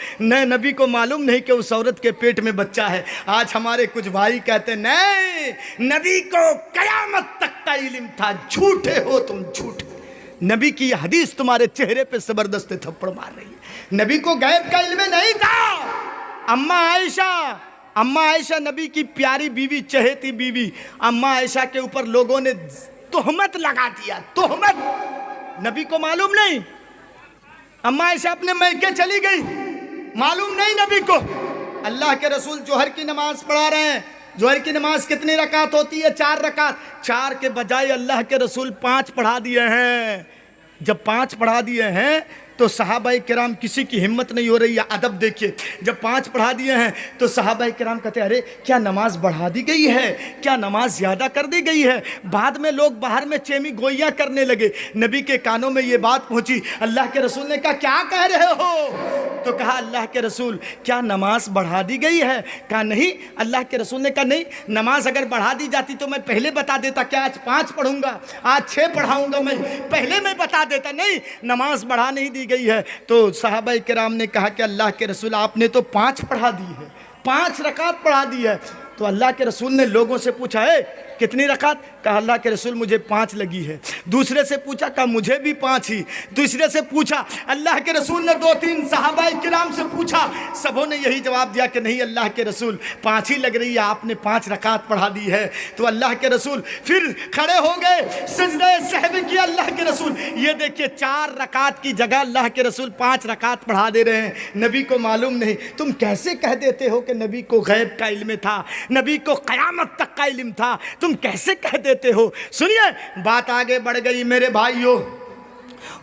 نبی کو معلوم نہیں کہ اس عورت کے پیٹ میں بچہ ہے۔ آج ہمارے کچھ بھائی کہتے ہیں نہیں، نبی کو قیامت تک کا علم تھا۔ جھوٹے ہو تم، جھوٹے۔ نبی کی یہ حدیث تمہارے چہرے پہ زبردست تھپڑ مار رہی ہے۔ نبی کو غیب کا علم نہیں تھا۔ اماں عائشہ نبی کی پیاری بیوی، چہیتی بیوی، اماں عائشہ کے اوپر لوگوں نے تہمت لگا دیا، تہمت۔ نبی کو معلوم نہیں، اماں عائشہ اپنے میکے چلی گئی، معلوم نہیں نبی کو۔ اللہ کے رسول جوہر کی نماز پڑھا رہے ہیں۔ جوہر کی نماز کتنی رکعت ہوتی ہے؟ 4 رکعت۔ 4 کے بجائے اللہ کے رسول 5 پڑھا دیے ہیں۔ جب 5 پڑھا دیے ہیں تو صحابہ کرام کسی کی ہمت نہیں ہو رہی ہے۔ ادب دیکھیے، جب 5 پڑھا دیے ہیں تو صحابہ کرام کہتے ہیں ارے کیا نماز بڑھا دی گئی ہے؟ کیا نماز زیادہ کر دی گئی ہے؟ بعد میں لوگ باہر میں چیمی گوئیاں کرنے لگے۔ نبی کے کانوں میں یہ بات پہنچی۔ اللہ کے رسول نے کہا کیا کہہ رہے ہو؟ تو کہا اللہ کے رسول کیا نماز بڑھا دی گئی ہے؟ کہا نہیں۔ اللہ کے رسول نے کہا نہیں، نماز اگر بڑھا دی جاتی تو میں پہلے بتا دیتا کہ آج 5 پڑھوں گا، آج 6 پڑھاؤں گا، میں پہلے میں بتا دیتا۔ نہیں، نماز بڑھا نہیں دی گئی ہے۔ تو صحابہ کرام نے کہا کہ اللہ کے رسول آپ نے تو 5 پڑھا دی ہے، 5 رکعت پڑھا دی ہے۔ تو اللہ کے رسول نے لوگوں سے پوچھا ہے کتنی رکعت؟ کہا اللہ کے رسول مجھے 5 لگی ہے۔ دوسرے سے پوچھا، کہا مجھے بھی 5 ہی۔ تیسرے سے پوچھا، اللہ کے رسول نے 2-3 صحابہ کرام سے پوچھا، سبوں نے یہی جواب دیا کہ نہیں اللہ کے رسول 5 ہی لگ رہی ہے، آپ نے 5 رکعت پڑھا دی ہے۔ تو اللہ کے رسول پھر کھڑے ہو گئے، سجدہ سہو کیا اللہ کے رسول۔ یہ دیکھیے 4 رکعت کی جگہ اللہ کے رسول 5 رکعت پڑھا دے رہے ہیں، نبی کو معلوم نہیں۔ تم کیسے کہہ دیتے ہو کہ نبی کو غیب کا علم تھا، نبی کو قیامت تک کا علم تھا؟ تم کیسے کہہ دیتے ہو؟ سنیے، بات آگے بڑھ گئی میرے بھائیوں۔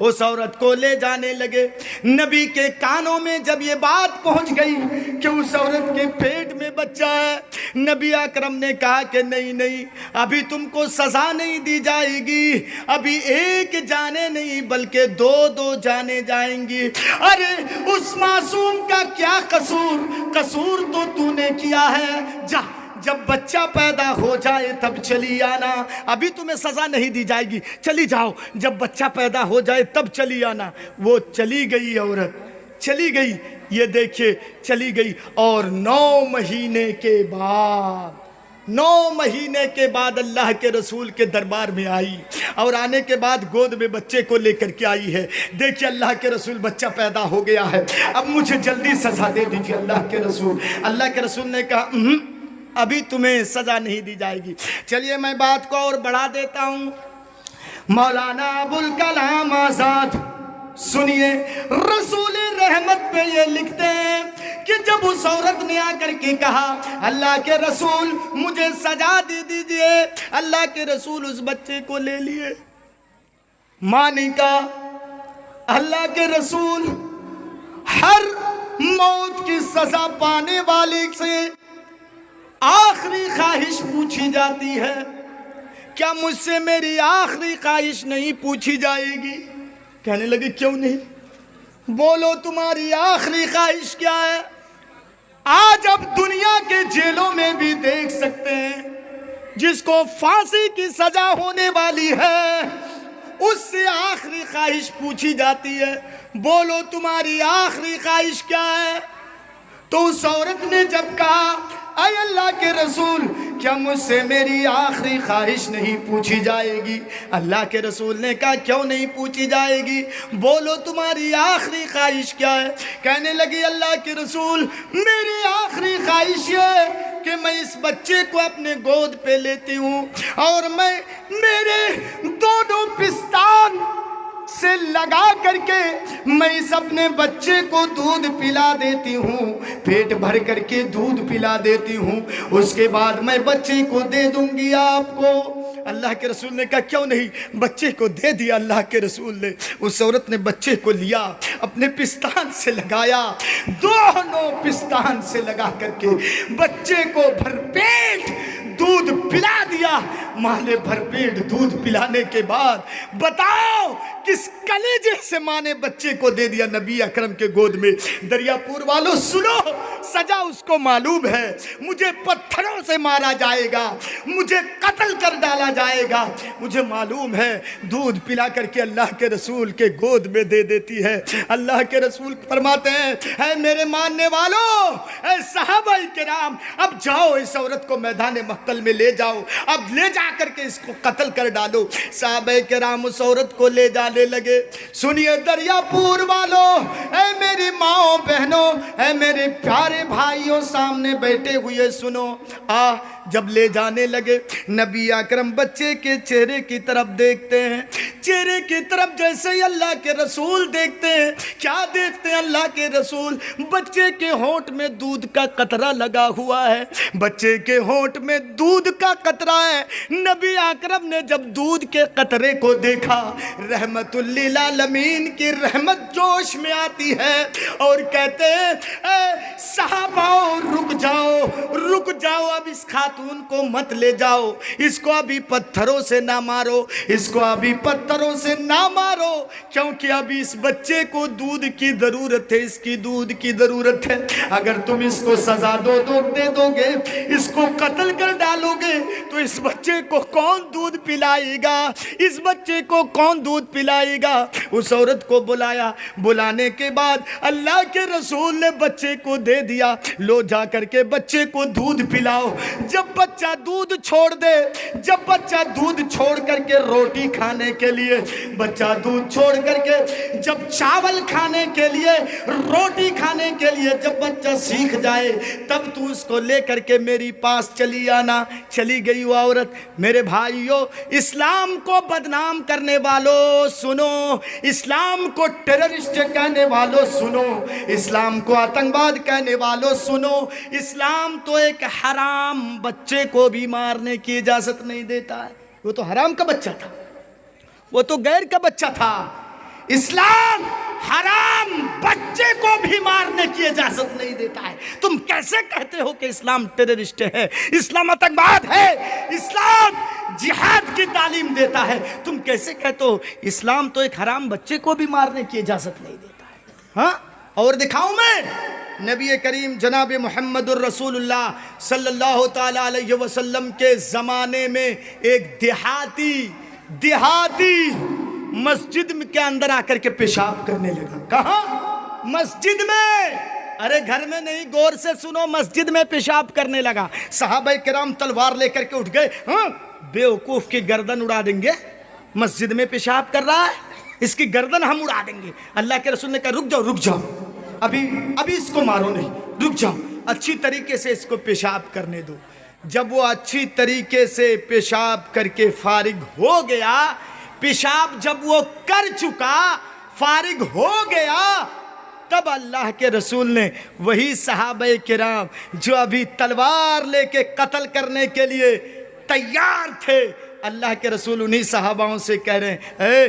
اس عورت کو لے جانے لگے۔ نبی کے کانوں میں جب یہ بات پہنچ گئی کہ اس عورت کے پیٹ میں بچہ ہے، نبی اکرم نے کہا کہ نہیں، ابھی تم کو سزا نہیں دی جائے گی، ابھی 1 جانے نہیں بلکہ 2 جانے جائیں گی۔ ارے اس معصوم کا کیا قصور تو تو نے کیا ہے، جا جب بچہ پیدا ہو جائے تب چلی آنا، ابھی تمہیں سزا نہیں دی جائے گی، چلی جاؤ، جب بچہ پیدا ہو جائے تب چلی آنا۔ وہ چلی گئی، عورت چلی گئی، یہ دیکھیے چلی گئی، اور 9 مہینے کے بعد اللہ کے رسول کے دربار میں آئی، اور آنے کے بعد گود میں بچے کو لے کر کے آئی ہے۔ دیکھیے اللہ کے رسول بچہ پیدا ہو گیا ہے، اب مجھے جلدی سزا دے دیجیے اللہ کے رسول۔ اللہ کے رسول نے کہا ابھی تمہیں سزا نہیں دی جائے گی۔ چلیے میں بات کو اور بڑھا دیتا ہوں۔ مولانا ابوالکلام آزاد سنیے، رسول رحمت پہ یہ لکھتے ہیں کہ جب اس عورت نے آ کر کے کہا اللہ کے رسول مجھے سزا دے دیجئے، اللہ کے رسول اس بچے کو لے لیے۔ ماں نے کہا اللہ کے رسول ہر موت کی سزا پانے والے سے آخری خواہش پوچھی جاتی ہے، کیا مجھ سے میری آخری خواہش نہیں پوچھی جائے گی؟ کہنے لگے کیوں نہیں، بولو تمہاری آخری خواہش کیا ہے؟ آج اب دنیا کے جیلوں میں بھی دیکھ سکتے ہیں، جس کو پھانسی کی سزا ہونے والی ہے اس سے آخری خواہش پوچھی جاتی ہے، بولو تمہاری آخری خواہش کیا ہے؟ تو اس عورت نے جب کہا اے اللہ کے رسول، کیا مجھ سے میری آخری خواہش نہیں پوچھی جائے گی؟ اللہ کے رسول نے کہا کیوں نہیں پوچھی جائے گی، بولو تمہاری آخری خواہش کیا ہے؟ کہنے لگی اللہ کے رسول، میری آخری خواہش یہ کہ میں اس بچے کو اپنے گود پہ لیتی ہوں اور میں میرے دونوں پستان سے لگا کر کے میں اس اپنے بچے کو دودھ پلا دیتی ہوں، پیٹ بھر کر کے دودھ پلا دیتی ہوں، اس کے بعد میں بچے کو دے دوں گی آپ کو۔ اللہ کے رسول نے کہا کیوں نہیں؟ بچے کو دے دیا اللہ کے رسول نے۔ اس عورت نے بچے کو لیا، اپنے پستان سے لگایا، دونوں پستان سے لگا کر کے بچے کو بھر پیٹ دودھ پلا دیا۔ ماں نے بھر پیٹ دودھ پلانے کے بعد بتاؤ کس کلیجے سے ماں نے بچے کو دے دیا نبی اکرم کے گود میں۔ دریا پور والوں سنو، سزا اس کو معلوم ہے، مجھے پتھروں سے مارا جائے گا، مجھے قتل کر ڈالا جائے گا، مجھے معلوم ہے، دودھ پلا کر کے اللہ کے رسول کے گود میں دے دیتی ہے۔ اللہ کے رسول فرماتے ہیں اے میرے ماننے والوں، اے صحابہ کرام، اب جاؤ اس عورت کو میدان مقتل میں لے جاؤ، اب لے جا کر کے اس کو قتل کر ڈالو۔ صحابہ کرام اس عورت کو لے جانے لگے۔ سنیے دریا پور والوں، اے میری ماں بہنوں، اے میرے پیارے بھائیوں سامنے بیٹھے ہوئے سنو، جب لے جانے لگے نبی اکرم بچے کے چہرے کی طرف دیکھتے ہیں، چہرے کی طرف جیسے ہی اللہ کے رسول دیکھتے ہیں، کیا دیکھتے ہیں اللہ کے رسول؟ بچے کے ہونٹ میں دودھ کا قطرہ لگا ہوا ہے، بچے کے ہونٹ میں دودھ کا قطرہ ہے۔ نبی اکرم نے جب دودھ کے قطرے کو دیکھا، رحمت للعالمین کی رحمت جوش میں آتی ہے اور کہتے ہیں اے صحابہ رک جاؤ، رک جاؤ، اب اس خاتون کو مت لے جاؤ، اس کو ابھی پتھروں سے نہ مارو، اس کو ابھی پتھروں سے نہ مارو، کیونکہ ابھی اس بچے کو دودھ کی ضرورت ہے، اس کی دودھ کی ضرورت ہے۔ اگر تم اس کو سزا دے دو گے، اس کو قتل کر ڈالو گے تو اس بچے کو کون دودھ پلائے گا؟ اس بچے کو کون دودھ پلائے گا؟ اس عورت کو بلایا، بلانے کے بعد اللہ کے رسول نے بچے کو دے دیا، لو جا کر کے بچے کو دودھ پلاؤ۔ جب بچہ دودھ چھوڑ دے، جب بچہ دودھ چھوڑ کر کے روٹی کھانے کے لیے، بچہ دودھ چھوڑ کر کے جب چاول کھانے کے لیے، روٹی کھانے کے لیے جب بچہ سیکھ جائے، تب تو اس کو لے کر کے میری پاس چلی آنا۔ چلی گئی وہ عورت۔ میرے بھائیوں، اسلام کو بدنام کرنے والوں سنو، اسلام کو ٹیررسٹ کہنے والوں سنو، اسلام کو آتنکواد کہنے والوں سنو، اسلام تو ایک حرام بچے کو بھی مارنے کی اجازت نہیں دیتا ہے۔ وہ تو حرام کا بچہ تھا، وہ تو غیر کا بچہ تھا۔ اسلام حرام بچے کو بھی مارنے کی اجازت نہیں دیتا ہے۔ تم کیسے کہتے ہو کہ اسلام ٹیررسٹ ہے، اسلام آتنکواد ہے، اسلام جہاد کی تعلیم دیتا ہے؟ تم کیسے کہتے ہو اسلام تو ایک حرام بچے کو بھی مارنے کی اجازت نہیں دیتا ہے؟ ہاں، اور دکھاؤں میں نبی کریم جناب محمد الرسول اللہ صلی اللہ تعالی علیہ وسلم کے زمانے میں ایک دیہاتی مسجد کے اندر آ کر کے پیشاب کرنے لگا۔ کہاں؟ مسجد میں۔ ارے گھر میں نہیں، غور سے سنو، مسجد میں پیشاب کرنے لگا۔ صحابہ کرام تلوار لے کر کے اٹھ گئے، ہاں بیوقوف کی گردن اڑا دیں گے، مسجد میں پیشاب کر رہا ہے، اس کی گردن ہم اڑا دیں گے۔ اللہ کے رسول نے کہا رک جاؤ، ابھی اس کو مارو نہیں، رک جاؤ، اچھی طریقے سے اس کو پیشاب کرنے دو۔ جب وہ اچھی طریقے سے پیشاب کر کے فارغ ہو گیا، پیشاب جب وہ کر چکا، فارغ ہو گیا، تب اللہ کے رسول نے وہی صحابہ کرام جو ابھی تلوار لے کے قتل کرنے کے لیے تیار تھے، اللہ کے رسول انہی صحاباؤں سے کہہ رہے ہیں اے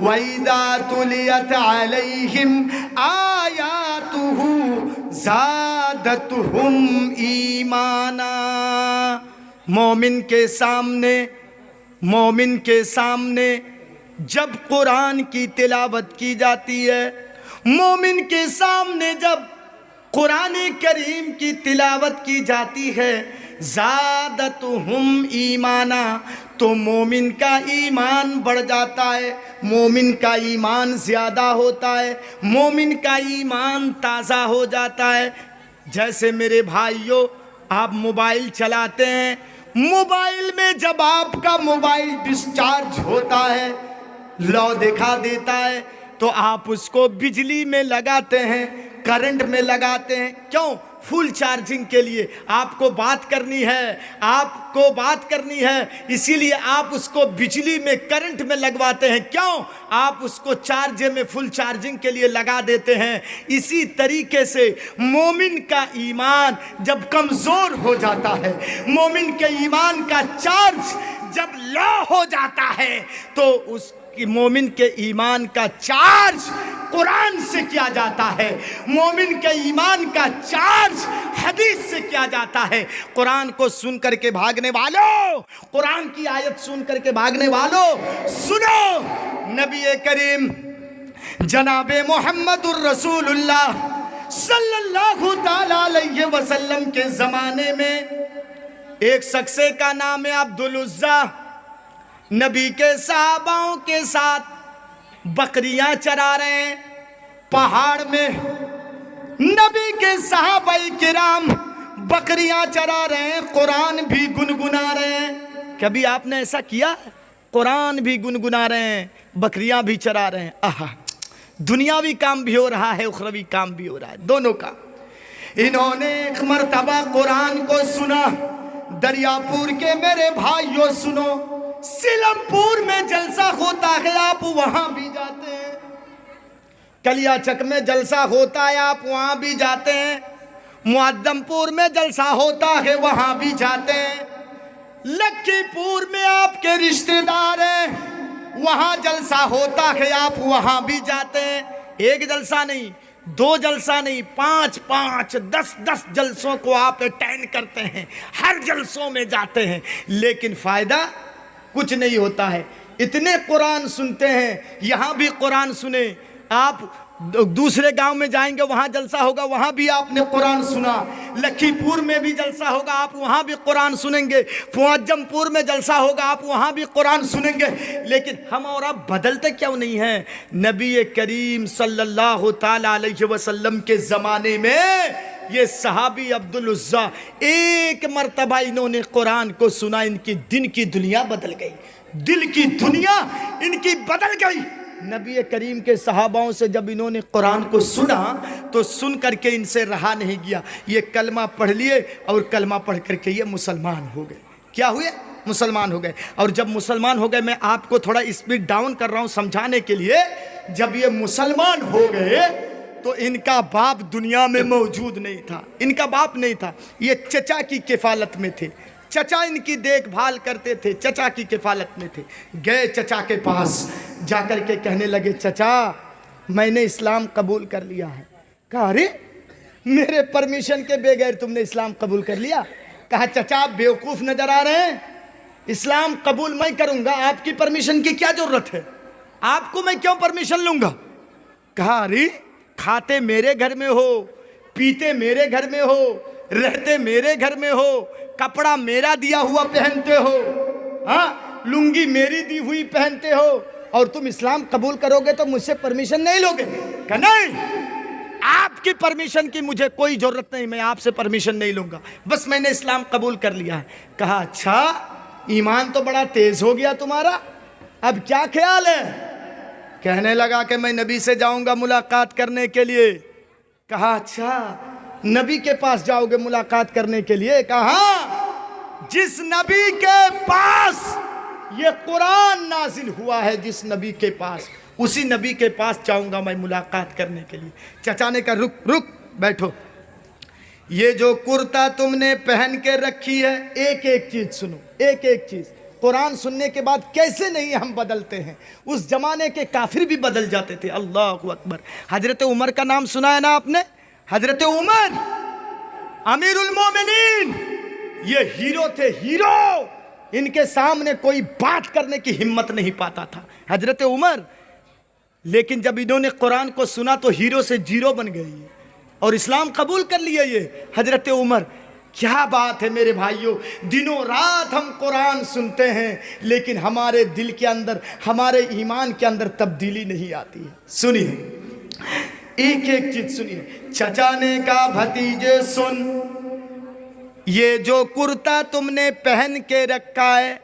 وَإِذَا تُلِيَتْ عَلَيْهِمْ آيَاتُهُ زَادَتْهُمْ ایمانا۔ مومن کے سامنے جب قرآن کی تلاوت کی جاتی ہے، مومن کے سامنے جب قرآن کریم کی تلاوت کی جاتی ہے، زادتہم ایمانا، تو مومن کا ایمان بڑھ جاتا ہے، مومن کا ایمان زیادہ ہوتا ہے، مومن کا ایمان تازہ ہو جاتا ہے۔ جیسے میرے بھائیوں، آپ موبائل چلاتے ہیں، موبائل میں جب آپ کا موبائل ڈسچارج ہوتا ہے، لو دکھا دیتا ہے، تو آپ اس کو بجلی میں لگاتے ہیں، کرنٹ میں لگاتے ہیں، کیوں؟ فل چارجنگ کے لیے۔ آپ کو بات کرنی ہے، اسی لیے آپ اس کو بجلی میں، کرنٹ میں لگواتے ہیں، کیوں؟ آپ اس کو چارج میں، فل چارجنگ کے لیے لگا دیتے ہیں۔ اسی طریقے سے مومن کا ایمان جب کمزور ہو جاتا ہے، مومن کے ایمان کا چارج جب لو ہو جاتا ہے، تو اس مومن کے ایمان کا چارج قرآن سے کیا جاتا ہے، مومن کے ایمان کا چارج حدیث سے کیا جاتا ہے۔ قرآن کو سن کر کے بھاگنے والوں، قرآن کی آیت سن کر کے بھاگنے والوں، سنو، نبی کریم جناب محمد الرسول اللہ صلی اللہ تعالی علیہ وسلم کے زمانے میں ایک شخص کا نام ہے عبدالعزیٰ، نبی کے صحاباؤں کے ساتھ بکریاں چرا رہے ہیں پہاڑ میں۔ نبی کے صحابہ کرام بکریاں چرا رہے ہیں، قرآن بھی گنگنا رہے ہیں۔ کبھی آپ نے ایسا کیا؟ قرآن بھی گنگنا رہے ہیں، بکریاں بھی چرا رہے ہیں۔ آہا، دنیاوی کام بھی ہو رہا ہے، اخروی کام بھی ہو رہا ہے، دونوں کام۔ انہوں نے ایک مرتبہ قرآن کو سنا۔ دریاپور کے میرے بھائیوں سنو، سیلم پور میں جلسہ ہوتا ہے، آپ وہاں بھی جاتے ہیں۔ کلیا چک میں جلسہ ہوتا ہے، آپ وہاں بھی جاتے ہیں۔ معدم پور میں جلسہ ہوتا ہے، وہاں بھی جاتے ہیں۔ لکی پور میں آپ کے رشتہ دار ہیں، وہاں جلسہ ہوتا ہے، آپ وہاں بھی جاتے ہیں۔ ایک جلسہ نہیں، دو جلسہ نہیں، 5 10 جلسوں کو آپ اٹینڈ کرتے ہیں، ہر جلسوں میں جاتے ہیں، لیکن فائدہ کچھ نہیں ہوتا ہے۔ اتنے قرآن سنتے ہیں، یہاں بھی قرآن سنیں۔ آپ دوسرے گاؤں میں جائیں گے، وہاں جلسہ ہوگا، وہاں بھی آپ نے قرآن سنا۔ لکھی پور میں بھی جلسہ ہوگا، آپ وہاں بھی قرآن سنیں گے۔ معظم پور میں جلسہ ہوگا، آپ وہاں بھی قرآن سنیں گے۔ لیکن ہم اور آپ بدلتے کیوں نہیں ہیں؟ نبی کریم صلی اللہ تعالی علیہ وسلم کے زمانے میں یہ صحابی عبدالعزیٰ ایک مرتبہ انہوں نے قرآن کو سنا، ان کی دن کی دنیا بدل گئی، دل کی دنیا ان کی بدل گئی۔ نبی کریم کے صحاباؤں سے جب انہوں نے قرآن کو سنا تو سن کر کے ان سے رہا نہیں گیا، یہ کلمہ پڑھ لیے اور کلمہ پڑھ کر کے یہ مسلمان ہو گئے۔ کیا ہوئے؟ مسلمان ہو گئے۔ اور جب مسلمان ہو گئے، میں آپ کو تھوڑا اسپیڈ ڈاؤن کر رہا ہوں سمجھانے کے لیے، جب یہ مسلمان ہو گئے تو ان کا باپ دنیا میں موجود نہیں تھا، ان کا باپ نہیں تھا، یہ چچا کی کفالت میں تھے، چچا ان کی دیکھ بھال کرتے تھے، چچا کی کفالت میں تھے۔ گئے چچا کے پاس، جا کر کے کہنے لگے، چچا میں نے اسلام قبول کر لیا ہے۔ کہا ارے میرے پرمیشن کے بغیر تم نے اسلام قبول کر لیا؟ کہا چچا آپ بیوقوف نظر آ رہے ہیں، اسلام قبول میں کروں گا، آپ کی پرمیشن کی کیا ضرورت ہے؟ آپ کو میں کیوں پرمیشن لوں گا؟ کہا ارے کھاتے میرے گھر میں ہو، پیتے میرے گھر میں ہو، رہتے میرے گھر میں ہو، کپڑا میرا دیا ہوا پہنتے ہو، ہاں لنگی میری دی ہوئی پہنتے ہو، اور تم اسلام قبول کرو گے تو مجھ سے پرمیشن نہیں لوگے؟ کہ نہیں، آپ کی پرمیشن کی مجھے کوئی ضرورت نہیں، میں آپ سے پرمیشن نہیں لوں گا، بس میں نے اسلام قبول کر لیا ہے۔ کہا اچھا ایمان تو بڑا تیز ہو گیا تمہارا، اب کیا خیال ہے؟ کہنے لگا کہ میں نبی سے جاؤں گا ملاقات کرنے کے لیے۔ کہا اچھا نبی کے پاس جاؤ گے ملاقات کرنے کے لیے؟ کہا جس نبی کے پاس یہ قرآن نازل ہوا ہے، جس نبی کے پاس، اسی نبی کے پاس جاؤں گا میں ملاقات کرنے کے لیے۔ چچا نے کہا رک بیٹھو، یہ جو کرتا تم نے پہن کے رکھی ہے، ایک ایک چیز سنو، ایک ایک چیز قرآن سننے کے بعد کیسے نہیں ہم بدلتے ہیں. اس زمانے کے کافر بھی بدل جاتے تھے. اللہ اکبر. حضرت عمر کا نام سنا ہے نا آپ نے؟ حضرت عمر امیر المومنین، یہ ہیرو تھے، ہیرو. ان کے سامنے کوئی بات کرنے کی ہمت نہیں پاتا تھا حضرت عمر. لیکن جب انہوں نے قرآن کو سنا تو ہیرو سے زیرو بن گئی اور اسلام قبول کر لیا. یہ حضرت عمر، کیا بات ہے میرے بھائیوں. دنوں رات ہم قرآن سنتے ہیں لیکن ہمارے دل کے اندر، ہمارے ایمان کے اندر تبدیلی نہیں آتی ہے. سنیے ایک ایک چیز سنیے. چچا نے کہا بھتیجے سن، یہ جو کرتا تم نے پہن کے رکھا ہے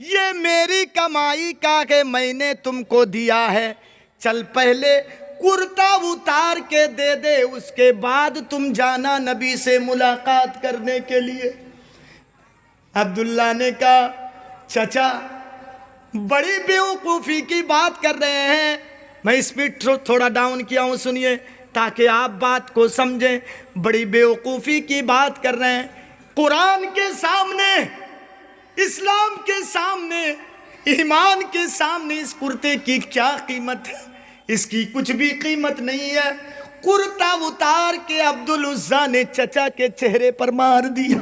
یہ میری کمائی کا کہ میں نے تم کو دیا ہے. چل پہلے کرتا اتار کے دے دے، اس کے بعد تم جانا نبی سے ملاقات کرنے کے لیے. عبداللہ نے کہا چچا بڑی بیوقوفی کی بات کر رہے ہیں. میں اسپیڈ تھوڑا ڈاؤن کیا ہوں، سنیے تاکہ آپ بات کو سمجھیں. بڑی بیوقوفی کی بات کر رہے ہیں. قرآن کے سامنے، اسلام کے سامنے، ایمان کے سامنے اس کرتے کی کیا قیمت ہے؟ اس کی کچھ بھی قیمت نہیں ہے. کرتا اتار کے عبدالعزیٰ نے چچا کے چہرے پر مار دیا.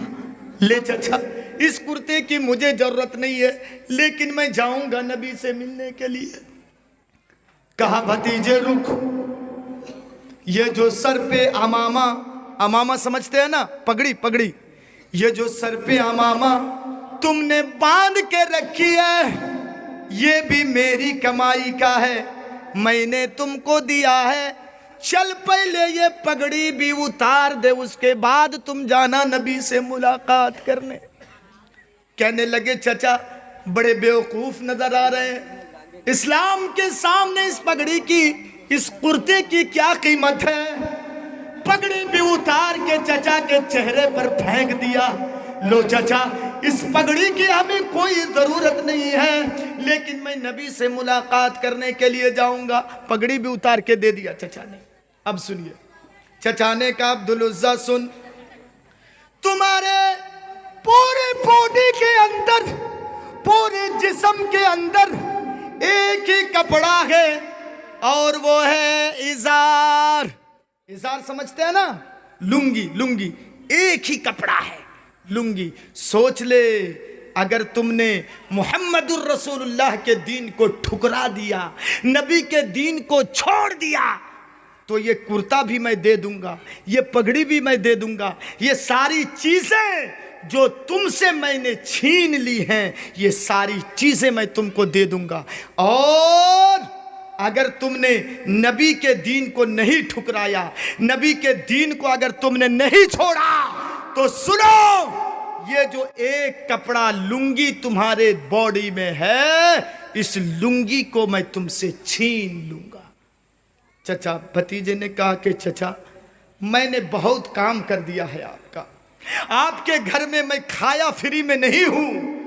لے چچا، اس کرتے کی مجھے ضرورت نہیں ہے لیکن میں جاؤں گا نبی سے ملنے کے لیے. کہا بھتیجے رک، یہ جو سر پہ امامہ، امامہ سمجھتے ہیں نا، پگڑی پگڑی، یہ جو سر پہ امامہ تم نے باندھ کے رکھی ہے یہ بھی میری کمائی کا ہے، میں نے تم کو دیا ہے. چل پہلے یہ پگڑی بھی اتار دے، اس کے بعد تم جانا نبی سے ملاقات کرنے. کہنے لگے چچا بڑے بیوقوف نظر آ رہے ہیں. اسلام کے سامنے اس پگڑی کی، اس کرتے کی کیا قیمت ہے؟ پگڑی بھی اتار کے چچا کے چہرے پر پھینک دیا. لو چچا، اس پگڑی کی ہمیں کوئی ضرورت نہیں ہے لیکن میں نبی سے ملاقات کرنے کے لیے جاؤں گا. پگڑی بھی اتار کے دے دیا چچا نے. اب سنیے، چچا نے کہا عبدالعزیٰ سن، تمہارے پورے باڈی کے اندر، پورے جسم کے اندر ایک ہی کپڑا ہے اور وہ ہے ازار. ازار سمجھتے ہیں نا، لنگی. لنگی ایک ہی کپڑا ہے، لنگی. سوچ لے اگر تم نے محمد الرسول اللہ کے دین کو ٹھکرا دیا، نبی کے دین کو چھوڑ دیا، تو یہ کرتا بھی میں دے دوں گا، یہ پگڑی بھی میں دے دوں گا. یہ ساری چیزیں جو تم سے میں نے چھین لی ہیں یہ ساری چیزیں میں تم کو دے دوں گا. اور اگر تم نے نبی کے دین کو نہیں ٹھکرایا، نبی کے دین کو اگر تم نے نہیں چھوڑا تو سنو، یہ جو ایک کپڑا لنگی تمہارے باڈی میں ہے اس لنگی کو میں تم سے چھین لوں گا. چچا، بھتیجے نے کہا کہ چچا میں نے بہت کام کر دیا ہے آپ کا، آپ کے گھر میں میں کھایا فری میں نہیں ہوں،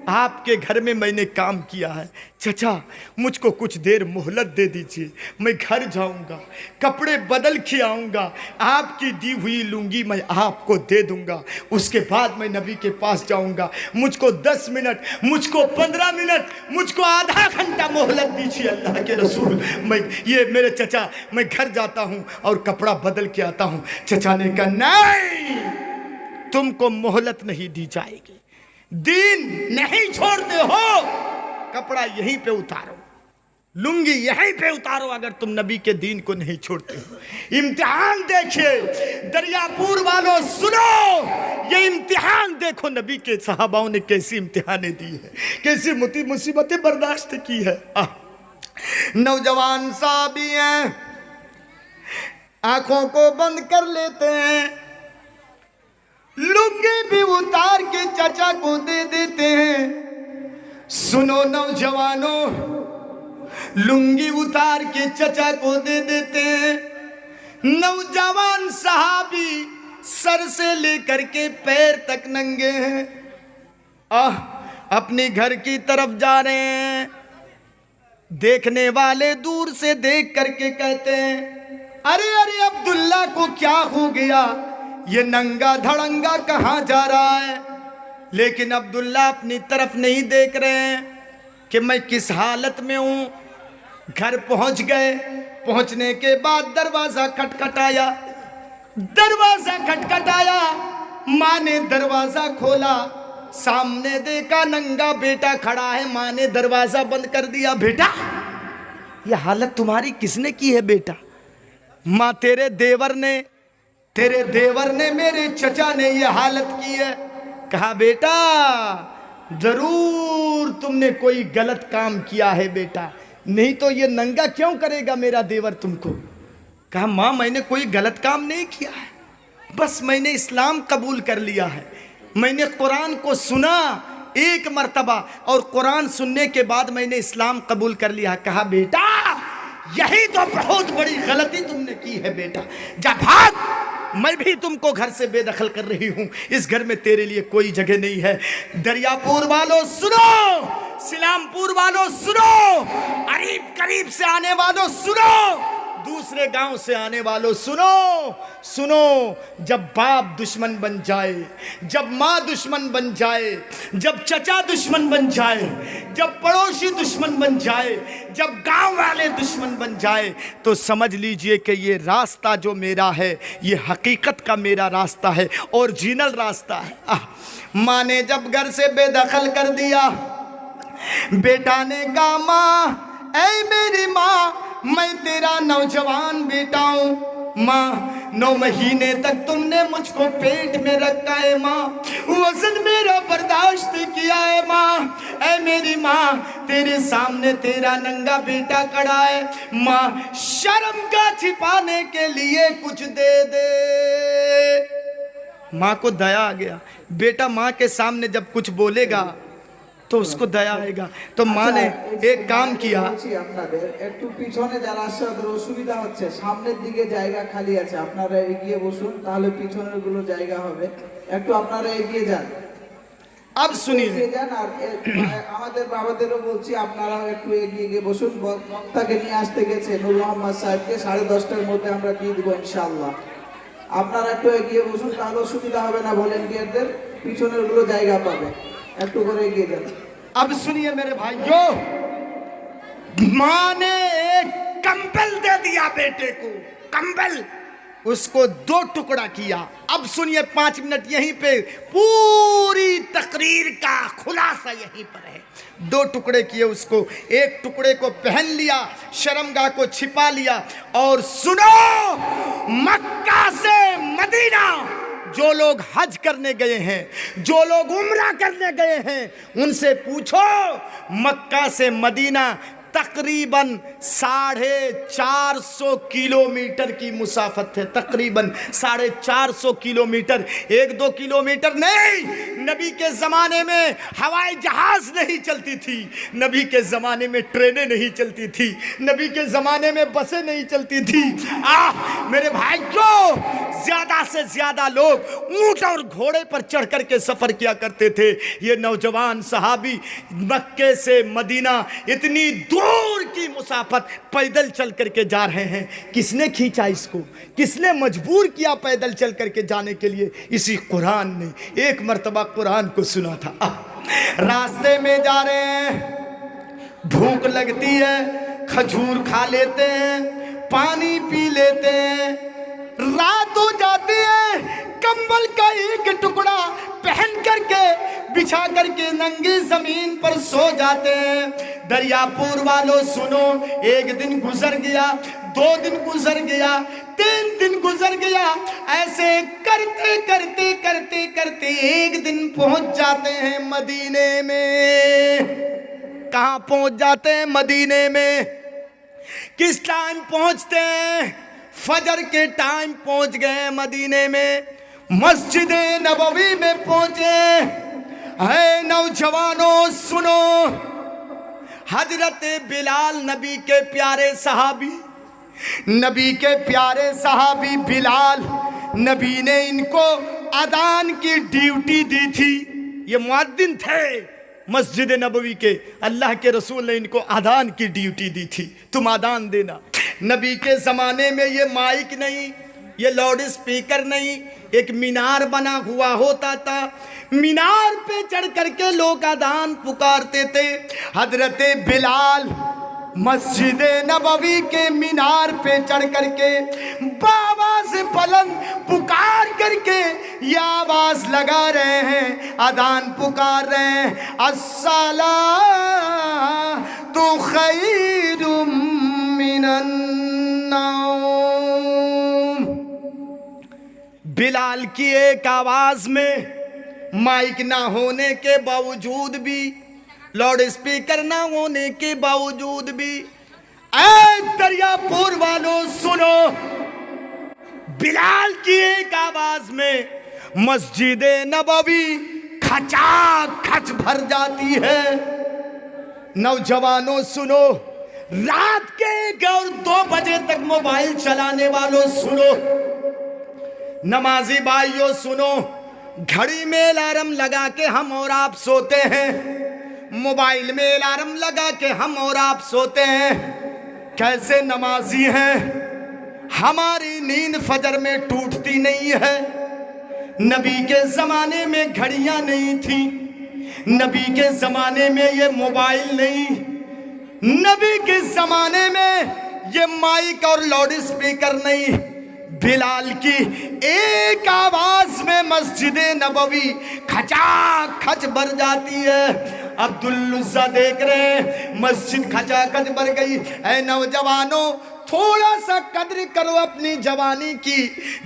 آپ کے گھر میں میں نے کام کیا ہے. چچا مجھ کو کچھ دیر مہلت دے دیجئے، میں گھر جاؤں گا، کپڑے بدل کے آؤں گا، آپ کی دی ہوئی لنگی میں آپ کو دے دوں گا، اس کے بعد میں نبی کے پاس جاؤں گا. مجھ کو 10 منٹ، مجھ کو 15 منٹ، مجھ کو آدھا گھنٹہ مہلت دیجئے اللہ کے رسول. یہ میرے چچا، میں گھر جاتا ہوں اور کپڑا بدل کے آتا ہوں. چچا نے کہا نہیں، تم کو مہلت نہیں دی جائے گی، دین نہیں چھوڑتے ہو، کپڑا یہیں پہ اتارو، لنگی یہیں پہ اتارو اگر تم نبی کے دین کو نہیں چھوڑتے ہو. امتحان دیکھیے دریا پور والوں، سنو یہ امتحان دیکھو نبی کے صحاباؤں نے کیسی امتحانیں دی ہیں، کیسی مصیبتیں برداشت کی ہے. نوجوان صحابی ہیں، آنکھوں کو بند کر لیتے ہیں، لنگی بھی اتار کے چچا کو دے دیتے ہیں. سنو نوجوانوں، لنگی اتار کے چچا کو دے دیتے ہیں. نوجوان صحابی سر سے لے کر کے پیر تک ننگے ہیں، اپنی گھر کی طرف جا رہے ہیں. دیکھنے والے دور سے دیکھ کر کے کہتے ہیں ارے ارے عبداللہ کو کیا ہو گیا، یہ ننگا دھڑنگا کہاں جا رہا ہے؟ لیکن عبداللہ اپنی طرف نہیں دیکھ رہے ہیں کہ میں کس حالت میں ہوں. گھر پہنچ گئے. پہنچنے کے بعد دروازہ کھٹکھٹایا. دروازہ کھٹکھٹایا. ماں نے دروازہ کھولا. سامنے دیکھا ننگا بیٹا کھڑا ہے. ماں نے دروازہ بند کر دیا. بیٹا یہ حالت تمہاری کس نے کی ہے بیٹا؟ ماں تیرے دیور نے میرے چچا نے یہ حالت کی ہے. کہا بیٹا ضرور تم نے کوئی غلط کام کیا ہے بیٹا, نہیں تو یہ ننگا کیوں کرے گا میرا دیور تم کو؟ کہا ماں میں نے کوئی غلط کام نہیں کیا ہے, بس میں نے اسلام قبول کر لیا ہے. میں نے قرآن کو سنا ایک مرتبہ اور قرآن سننے کے بعد میں نے اسلام قبول کر لیا. کہا بیٹا یہی تو بہت بڑی غلطی تم نے کی ہے بیٹا, جا بھاگ, میں بھی تم کو گھر سے بے دخل کر رہی ہوں, اس گھر میں تیرے لیے کوئی جگہ نہیں ہے. دریا پور والوں سنو, سلام پور والوں سنو, قریب سے آنے والوں سنو, دوسرے گاؤں سے آنے والوں سنو. جب باپ دشمن بن جائے, جب ماں دشمن بن جائے, جب چچا دشمن بن جائے, جب پڑوسی دشمن بن جائے, جب گاؤں والے دشمن بن جائے, تو سمجھ لیجئے کہ یہ راستہ جو میرا ہے یہ حقیقت کا میرا راستہ ہے, اوریجنل راستہ ہے. ماں نے جب گھر سے بے دخل کر دیا, بیٹا نے کہا ماں, اے میری ماں, میں تیرا نوجوان بیٹا ہوں. ماں 9 مہینے تک تم نے مجھ کو پیٹ میں رکھا ہے ماں, وزن میرا برداشت کیا ہے ماں. اے میری ماں, تیرے سامنے تیرا ننگا بیٹا کھڑا ہے, ماں شرم کا چھپانے کے لیے کچھ دے دے. ماں کو دیا آ گیا. بیٹا ماں کے سامنے جب کچھ بولے گا تو اس کو دیا آئے گا. تو ماں نے ایک کام کیا, একটু পিছনে যারা আসছে ওদের অসুবিধা হচ্ছে, সামনের দিকে জায়গা খালি আছে, আপনারা এগিয়ে বসুন, তাহলে পিছনের গুলো জায়গা হবে. একটু আপনারা এগিয়ে যান. اب سنیے, এগিয়ে যান. আর আমাদের বাবাদেরও বলছি আপনারাও একটু এগিয়ে গিয়ে বসুন. বক্তাকে নিয়ে আসতে গেছে নূর মোহাম্মদ সাহেবকে, 10:30টার মধ্যে আমরা দিয়ে দিব ইনশাআল্লাহ. আপনারা একটু এগিয়ে বসুন, তাহলে অসুবিধা হবে না, ভলেন্টিয়ারদের পিছনের গুলো জায়গা পাবে. একটু করে এগিয়ে যান. اب سنیے میرے بھائیوں, ماں نے ایک کمبل دے دیا بیٹے کو, کمبل, اس کو 2 ٹکڑا کیا. اب سنیے 5 منٹ یہیں پہ, پوری تقریر کا خلاصہ یہیں پر ہے. 2 ٹکڑے کیے اس کو, ایک ٹکڑے کو پہن لیا, شرمگاہ کو چھپا لیا. اور سنو, مکہ سے مدینہ جو لوگ حج کرنے گئے ہیں, جو لوگ عمرہ کرنے گئے ہیں, ان سے پوچھو مکہ سے مدینہ تقریباً 450 کلومیٹر کی مسافت ہے. تقریباً 450 کلومیٹر, 1-2 کلومیٹر نہیں. نبی کے زمانے میں ہوائی جہاز نہیں چلتی تھی, نبی کے زمانے میں ٹرینیں نہیں چلتی تھی, نبی کے زمانے میں بسیں نہیں چلتی تھی. میرے بھائیوں, زیادہ سے زیادہ لوگ اونٹ اور گھوڑے پر چڑھ کر کے سفر کیا کرتے تھے. یہ نوجوان صحابی مکے سے مدینہ اتنی دور کی مسافت پیدل چل کر کے جا رہے ہیں. کس نے کھینچا اس کو, کس نے مجبور کیا پیدل چل کر کے جانے کے لیے؟ اسی قرآن نے. ایک مرتبہ قرآن کو سنا تھا. راستے میں جا رہے ہیں, بھوک لگتی ہے, کھجور کھا لیتے ہیں, پانی پی لیتے ہیں, رات ہو جاتی ہے, کمبل کا ایک ٹکڑا پہن کر کے بچھا کر کے ننگی زمین پر سو جاتے ہیں. دریا پور والوں سنو, 1 دن گزر گیا, 2 دن گزر گیا, 3 دن گزر گیا, ایسے کرتے کرتے کرتے کرتے 1 دن پہنچ جاتے ہیں مدینے میں. کہاں پہنچ جاتے ہیں؟ مدینے میں. کس ٹائم پہنچتے ہیں؟ فجر کے ٹائم پہنچ گئے مدینے میں. مسجد نبوی میں پہنچے. اے نوجوانوں سنو, حضرت بلال نبی کے پیارے صحابی, نبی کے پیارے صحابی بلال, نبی نے ان کو اذان کی ڈیوٹی دی تھی. یہ مؤذن تھے مسجد نبوی کے, اللہ کے رسول نے ان کو اذان کی ڈیوٹی دی تھی, تم اذان دینا. نبی کے زمانے میں یہ مائک نہیں, یہ لاؤڈ اسپیکر نہیں، ایک مینار بنا ہوا ہوتا تھا، مینار پہ چڑھ کر کے لوگ اذان پکارتے تھے۔ حضرت بلال مسجد نبوی کے مینار پہ چڑھ کر کے بآواز بلند پکار کر کے یہ آواز لگا رہے ہیں، اذان پکار رہے ہیں، الصلاۃ خیر من النوم۔ بلال کی ایک آواز میں، مائک نہ ہونے کے باوجود بھی، لاؤڈ اسپیکر نہ ہونے کے باوجود بھی، اے دریا پور والوں سنو، بلال کی ایک آواز میں مسجد نبوی کھچا کھچ بھر جاتی ہے۔ نوجوانوں سنو، رات کے 1 اور 2 بجے تک موبائل چلانے والوں سنو، نمازی بھائیوں سنو، گھڑی میں الارم لگا کے ہم اور آپ سوتے ہیں، موبائل میں الارم لگا کے ہم اور آپ سوتے ہیں، کیسے نمازی ہیں؟ ہماری نیند فجر میں ٹوٹتی نہیں ہے۔ نبی کے زمانے میں گھڑیاں نہیں تھیں، نبی کے زمانے میں یہ موبائل نہیں، نبی کے زمانے میں یہ مائک اور لاؤڈ اسپیکر نہیں۔ بلال کی ایک آواز میں مسجد نبوی کھچا کھچ بھر جاتی ہے۔ عبدالعزیٰ دیکھ رہے ہیں مسجد کھچا کھچ بھر گئی۔ اے نوجوانوں، تھوڑا سا قدر کرو اپنی جوانی کی،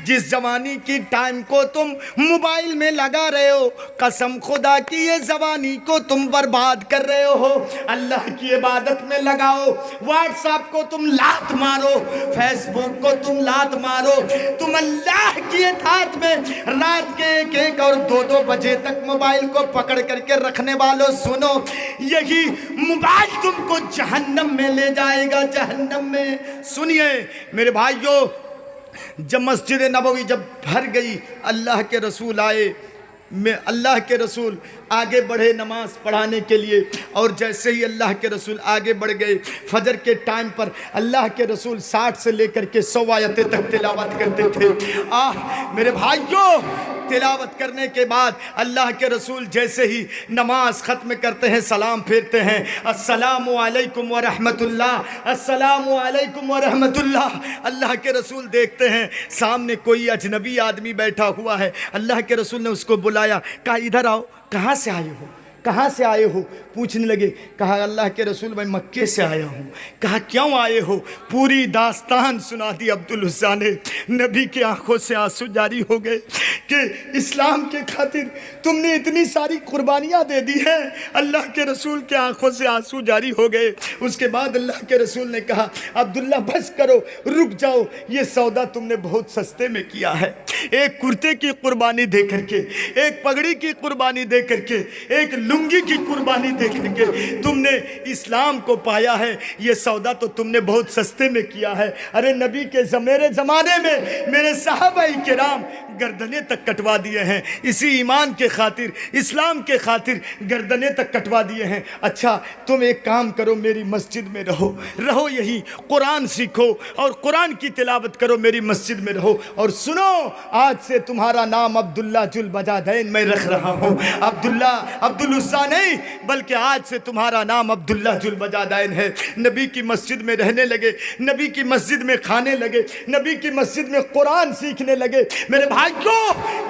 جس جوانی کی ٹائم کو تم موبائل میں لگا رہے ہو، قسم خدا کی یہ جوانی کو تم برباد کر رہے ہو۔ اللہ کی عبادت میں لگاؤ، واٹس ایپ کو تم لات مارو، فیس بک کو تم لات مارو، تم اللہ کی اطاعت میں رات کے 1 اور 2 بجے تک موبائل کو پکڑ کر کے رکھنے والوں سنو، یہی موبائل تم کو جہنم میں لے جائے گا، جہنم میں۔ سنیے میرے بھائیوں، جب مسجد نبوی جب بھر گئی، اللہ کے رسول آئے، اللہ کے رسول آگے بڑھے نماز پڑھانے کے لیے، اور جیسے ہی اللہ کے رسول آگے بڑھ گئے، فجر کے ٹائم پر اللہ کے رسول 60 سے لے کر کے 100 آیتیں تک تلاوت کرتے تھے۔ میرے بھائیوں، تلاوت کرنے کے بعد اللہ کے رسول جیسے ہی نماز ختم کرتے ہیں، سلام پھیرتے ہیں، السلام علیکم ورحمت اللہ، السلام علیکم ورحمت اللہ۔ اللہ کے رسول دیکھتے ہیں سامنے کوئی اجنبی آدمی بیٹھا ہوا ہے، اللہ کے رسول نے اس کو بلایا، کہا ادھر آؤ، کہاں سے آئے ہو؟ کہاں سے آئے ہو؟ پوچھنے لگے، کہا اللہ کے رسول میں مکے سے آیا ہوں۔ کہا کیوں آئے ہو؟ پوری داستان سنا دی عبدالعزیٰ نے۔ نبی کی آنکھوں سے آنسو جاری ہو گئے کہ اسلام کے خاطر تم نے اتنی ساری قربانیاں دے دی ہیں۔ اللہ کے رسول کے آنکھوں سے آنسو جاری ہو گئے۔ اس کے بعد اللہ کے رسول نے کہا عبداللہ بس کرو، رک جاؤ، یہ سودا تم نے بہت سستے میں کیا ہے۔ ایک کرتے کی قربانی دے کر کے، ایک پگڑی کی قربانی دے کر کے، ایک لنگی کی قربانی دے کر کے تم نے اسلام کو پایا ہے، یہ سودا تو تم نے بہت سستے میں کیا ہے۔ ارے نبی کے میرے زمانے میں میرے صحابہ کرام گردنیں تک کٹوا دیے ہیں، اسی ایمان کے خاطر، اسلام کے خاطر گردنیں تک کٹوا دیے ہیں۔ اچھا تم ایک کام کرو، میری مسجد میں رہو یہی، قرآن سیکھو اور قرآن کی تلاوت کرو، میری مسجد میں رہو، اور سنو آج سے تمہارا نام عبداللہ ذوالبجادین میں رکھ رہا ہوں۔ عبدالعزیٰ نہیں، بلکہ آج سے تمہارا نام عبداللہ ذوالبجادین ہے۔ نبی کی مسجد میں رہنے لگے، نبی کی مسجد میں کھانے لگے، نبی کی مسجد میں قرآن سیکھنے لگے۔ میرے بھائیوں،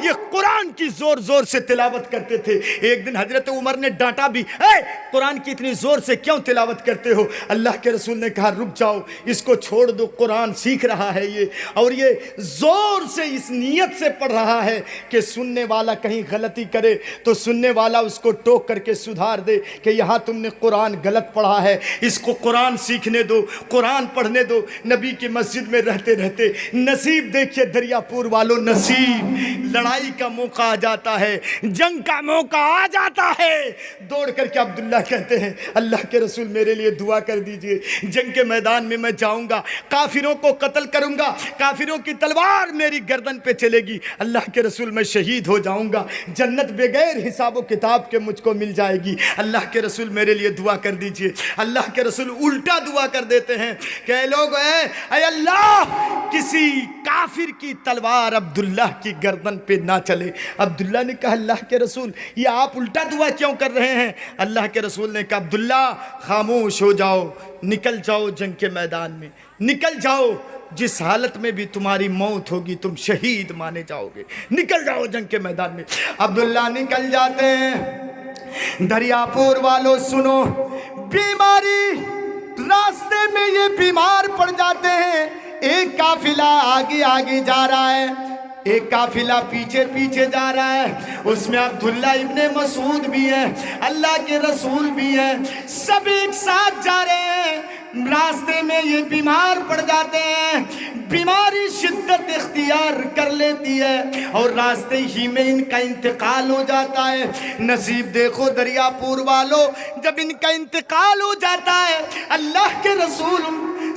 یہ قرآن کی زور زور سے تلاوت کرتے تھے۔ ایک دن حضرت عمر نے ڈانٹا بھی، اے قرآن کی اتنی زور سے کیوں تلاوت کرتے ہو؟ اللہ کے رسول نے کہا رک جاؤ، اس کو چھوڑ دو، قرآن سیکھ رہا ہے یہ، اور یہ زور سے اس نیت سے پڑھ رہا ہے کہ سننے والا کہیں غلطی کرے تو سننے والا اس کو ٹوک کر کے سدھار دے کہ یہاں تم نے قرآن غلط پڑھا ہے، اس کو قرآن سیکھنے دو، قرآن پڑھنے دو۔ نبی کی مسجد میں رہتے رہتے نصیب دیکھیے دریا پور والوں، نصیب لڑائی کا موقع آ جاتا ہے، جنگ کا موقع آ جاتا ہے۔ دوڑ کر کے عبداللہ کہتے ہیں اللہ کے رسول میرے لیے دعا کر دیجئے، جنگ کے میدان میں میں جاؤں گا، کافروں کو قتل کروں گا، کافروں کی تلوار میری گردن پہ چلے گی، اللہ کے رسول میں شہید ہو جاؤں گا، جنت بغیر حساب و کتاب کے مجھ کو مل جائے گی، اللہ کے رسول میرے لیے دعا کر دیجئے۔ اللہ کے رسول الٹا دعا کر دیتے ہیں کہ اے لوگ، اے اللہ، کسی کافر کی تلوار عبداللہ کی گردن پہ نہ چلے۔ عبداللہ نے کہا اللہ کے رسول یہ آپ الٹا دعا کیوں کر رہے ہیں؟ اللہ کے رسول نے کہا عبداللہ خاموش ہو جاؤ، نکل جاؤ جنگ کے میدان میں، نکل جاؤ، جس حالت میں بھی تمہاری موت ہوگی تم شہید مانے جاؤ گے، نکل جاؤ جنگ کے میدان میں۔ عبداللہ نکل جاتے ہیں۔ دریا پور والوں سنو، بیماری راستے میں یہ بیمار پڑ جاتے ہیں، ایک قافلہ آگے آگے جا رہا ہے، ایک قافلہ پیچھے پیچھے جا رہا ہے، اس میں عبداللہ ابن مسعود بھی ہے، اللہ کے رسول بھی ہے، سب ایک ساتھ جا رہے ہیں۔ راستے میں یہ بیمار پڑ جاتے ہیں، بیماری شدت اختیار کر لیتی ہے اور راستے ہی میں ان کا انتقال ہو جاتا ہے۔ نصیب دیکھو دریا پور والوں، جب ان کا انتقال ہو جاتا ہے اللہ کے رسول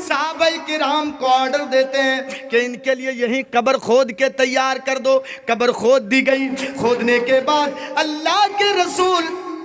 صحابہ کرام کو آرڈر دیتے ہیں کہ ان کے لیے یہیں قبر کھود کے تیار کر دو۔ قبر کھود دی گئی، کھودنے کے بعد اللہ کے رسول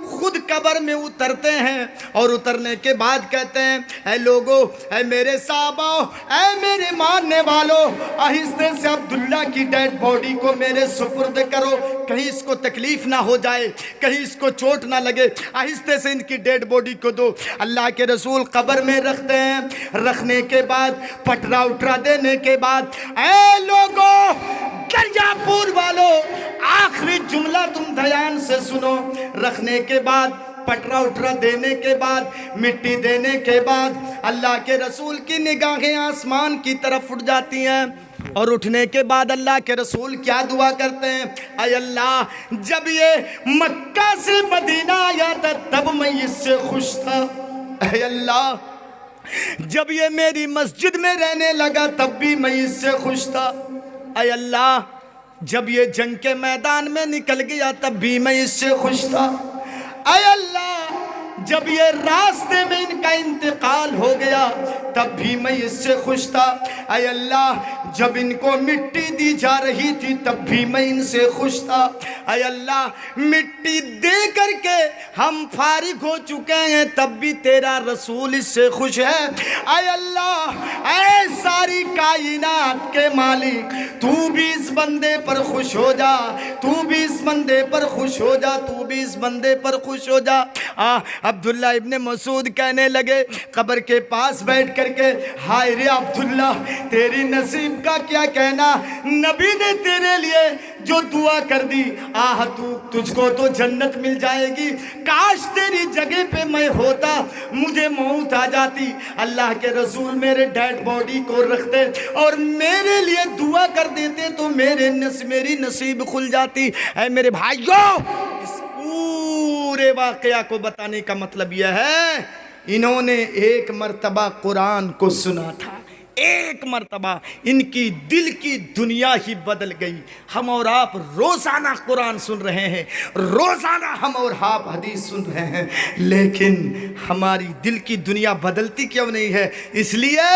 خود قبر میں اترتے ہیں اور اترنے کے بعد کہتے ہیں اے لوگو، اے میرے صحابہ، اے میرے ماننے والوں، آہستہ سے عبداللہ کی ڈیڈ باڈی کو میرے سپرد کرو، کہیں اس کو تکلیف نہ ہو جائے، کہیں اس کو چوٹ نہ لگے، آہستہ سے ان کی ڈیڈ باڈی کو دو۔ اللہ کے رسول قبر میں رکھتے ہیں، رکھنے کے بعد پٹرا اٹرا دینے کے بعد اے لوگو دریا پور والوں، آخری جملہ تم دھیان سے سنو، رکھنے کے بعد پٹرا اٹرا دینے کے بعد مٹی دینے کے بعد اللہ کے رسول کی نگاہیں آسمان کی طرف اٹھ جاتی ہیں اور اٹھنے کے بعد اللہ کے رسول کیا دعا کرتے ہیں؟ اے اللہ، جب یہ مکہ سے مدینہ آیا تھا تب میں اس سے خوش تھا، اے اللہ جب یہ میری مسجد میں رہنے لگا تب بھی میں اس سے خوش تھا، اے اللہ جب یہ جنگ کے میدان میں نکل گیا تب بھی میں اس سے خوش تھا، اے اللہ جب یہ راستے میں ان کا انتقال ہو گیا تب بھی میں اس سے خوش تھا، اے اللہ جب ان کو مٹی دی جا رہی تھی تب بھی میں ان سے خوش تھا، اے اللہ مٹی دے کر کے ہم فارغ ہو چکے ہیں تب بھی تیرا رسول اس سے خوش ہے، اے اللہ اے ساری کائنات کے مالک تو بھی اس بندے پر خوش ہو جا، تو بھی اس بندے پر خوش ہو جا، تو بھی اس بندے پر خوش ہو جا۔ عبداللہ ابن مسعود کہنے لگے قبر کے پاس بیٹھ کر کے، ہائے رے عبداللہ تیری نصیب کا کیا کہنا، نبی نے تیرے لیے جو دعا کر دی، تجھ کو تو جنت مل جائے گی، کاش تیری جگہ پہ میں ہوتا، مجھے موت آ جاتی، اللہ کے رسول میرے ڈیڈ باڈی کو رکھتے اور میرے لیے دعا کر دیتے تو میری نصیب کھل جاتی۔ اے میرے بھائیوں، اس پورے واقعہ کو بتانے کا مطلب یہ ہے انہوں نے ایک مرتبہ قرآن کو سنا تھا، ایک مرتبہ ان کی دل کی دنیا ہی بدل گئی۔ ہم اور آپ روزانہ قرآن سن رہے ہیں، روزانہ ہم اور آپ حدیث سن رہے ہیں، لیکن ہماری دل کی دنیا بدلتی کیوں نہیں ہے؟ اس لیے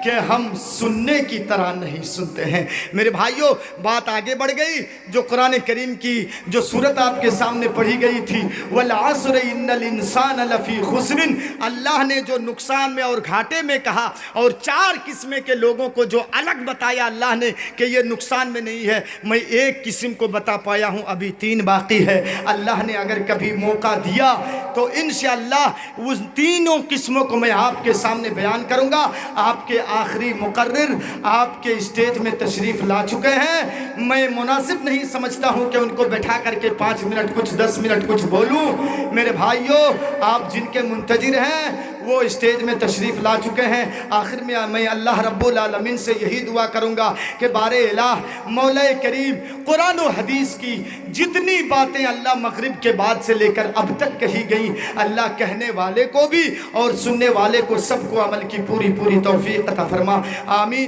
کہ ہم سننے کی طرح نہیں سنتے ہیں۔ میرے بھائیوں، بات آگے بڑھ گئی، جو قرآن کریم کی جو سورت آپ کے سامنے پڑھی گئی تھی وَالْعَصْرِ إِنَّ الْإِنسَانَ لَفِي خُسْرٍ، اللہ نے جو نقصان میں اور گھاٹے میں کہا اور 4 قسمیں کے لوگوں کو جو الگ بتایا اللہ نے کہ یہ نقصان میں نہیں ہے، میں ایک قسم کو بتا پایا ہوں، ابھی 3 باقی ہے۔ اللہ نے اگر کبھی موقع دیا تو انشاءاللہ اس 3 قسموں کو میں آپ کے سامنے بیان کروں گا۔ آپ کے آخری مقرر آپ کے اسٹیج میں تشریف لا چکے ہیں، میں مناسب نہیں سمجھتا ہوں کہ ان کو بیٹھا کر کے 5 منٹ کچھ 10 منٹ کچھ بولوں۔ میرے بھائیوں، آپ جن کے منتظر ہیں وہ اسٹیج میں تشریف لا چکے ہیں۔ آخر میں اللہ رب العالمین سے یہی دعا کروں گا کہ بار الہ مولا کریم قرآن و حدیث کی جتنی باتیں اللہ مغرب کے بعد سے لے کر اب تک کہی گئیں، اللہ کہنے والے کو بھی اور سننے والے کو سب کو عمل کی پوری توفیق عطا فرما، آمین۔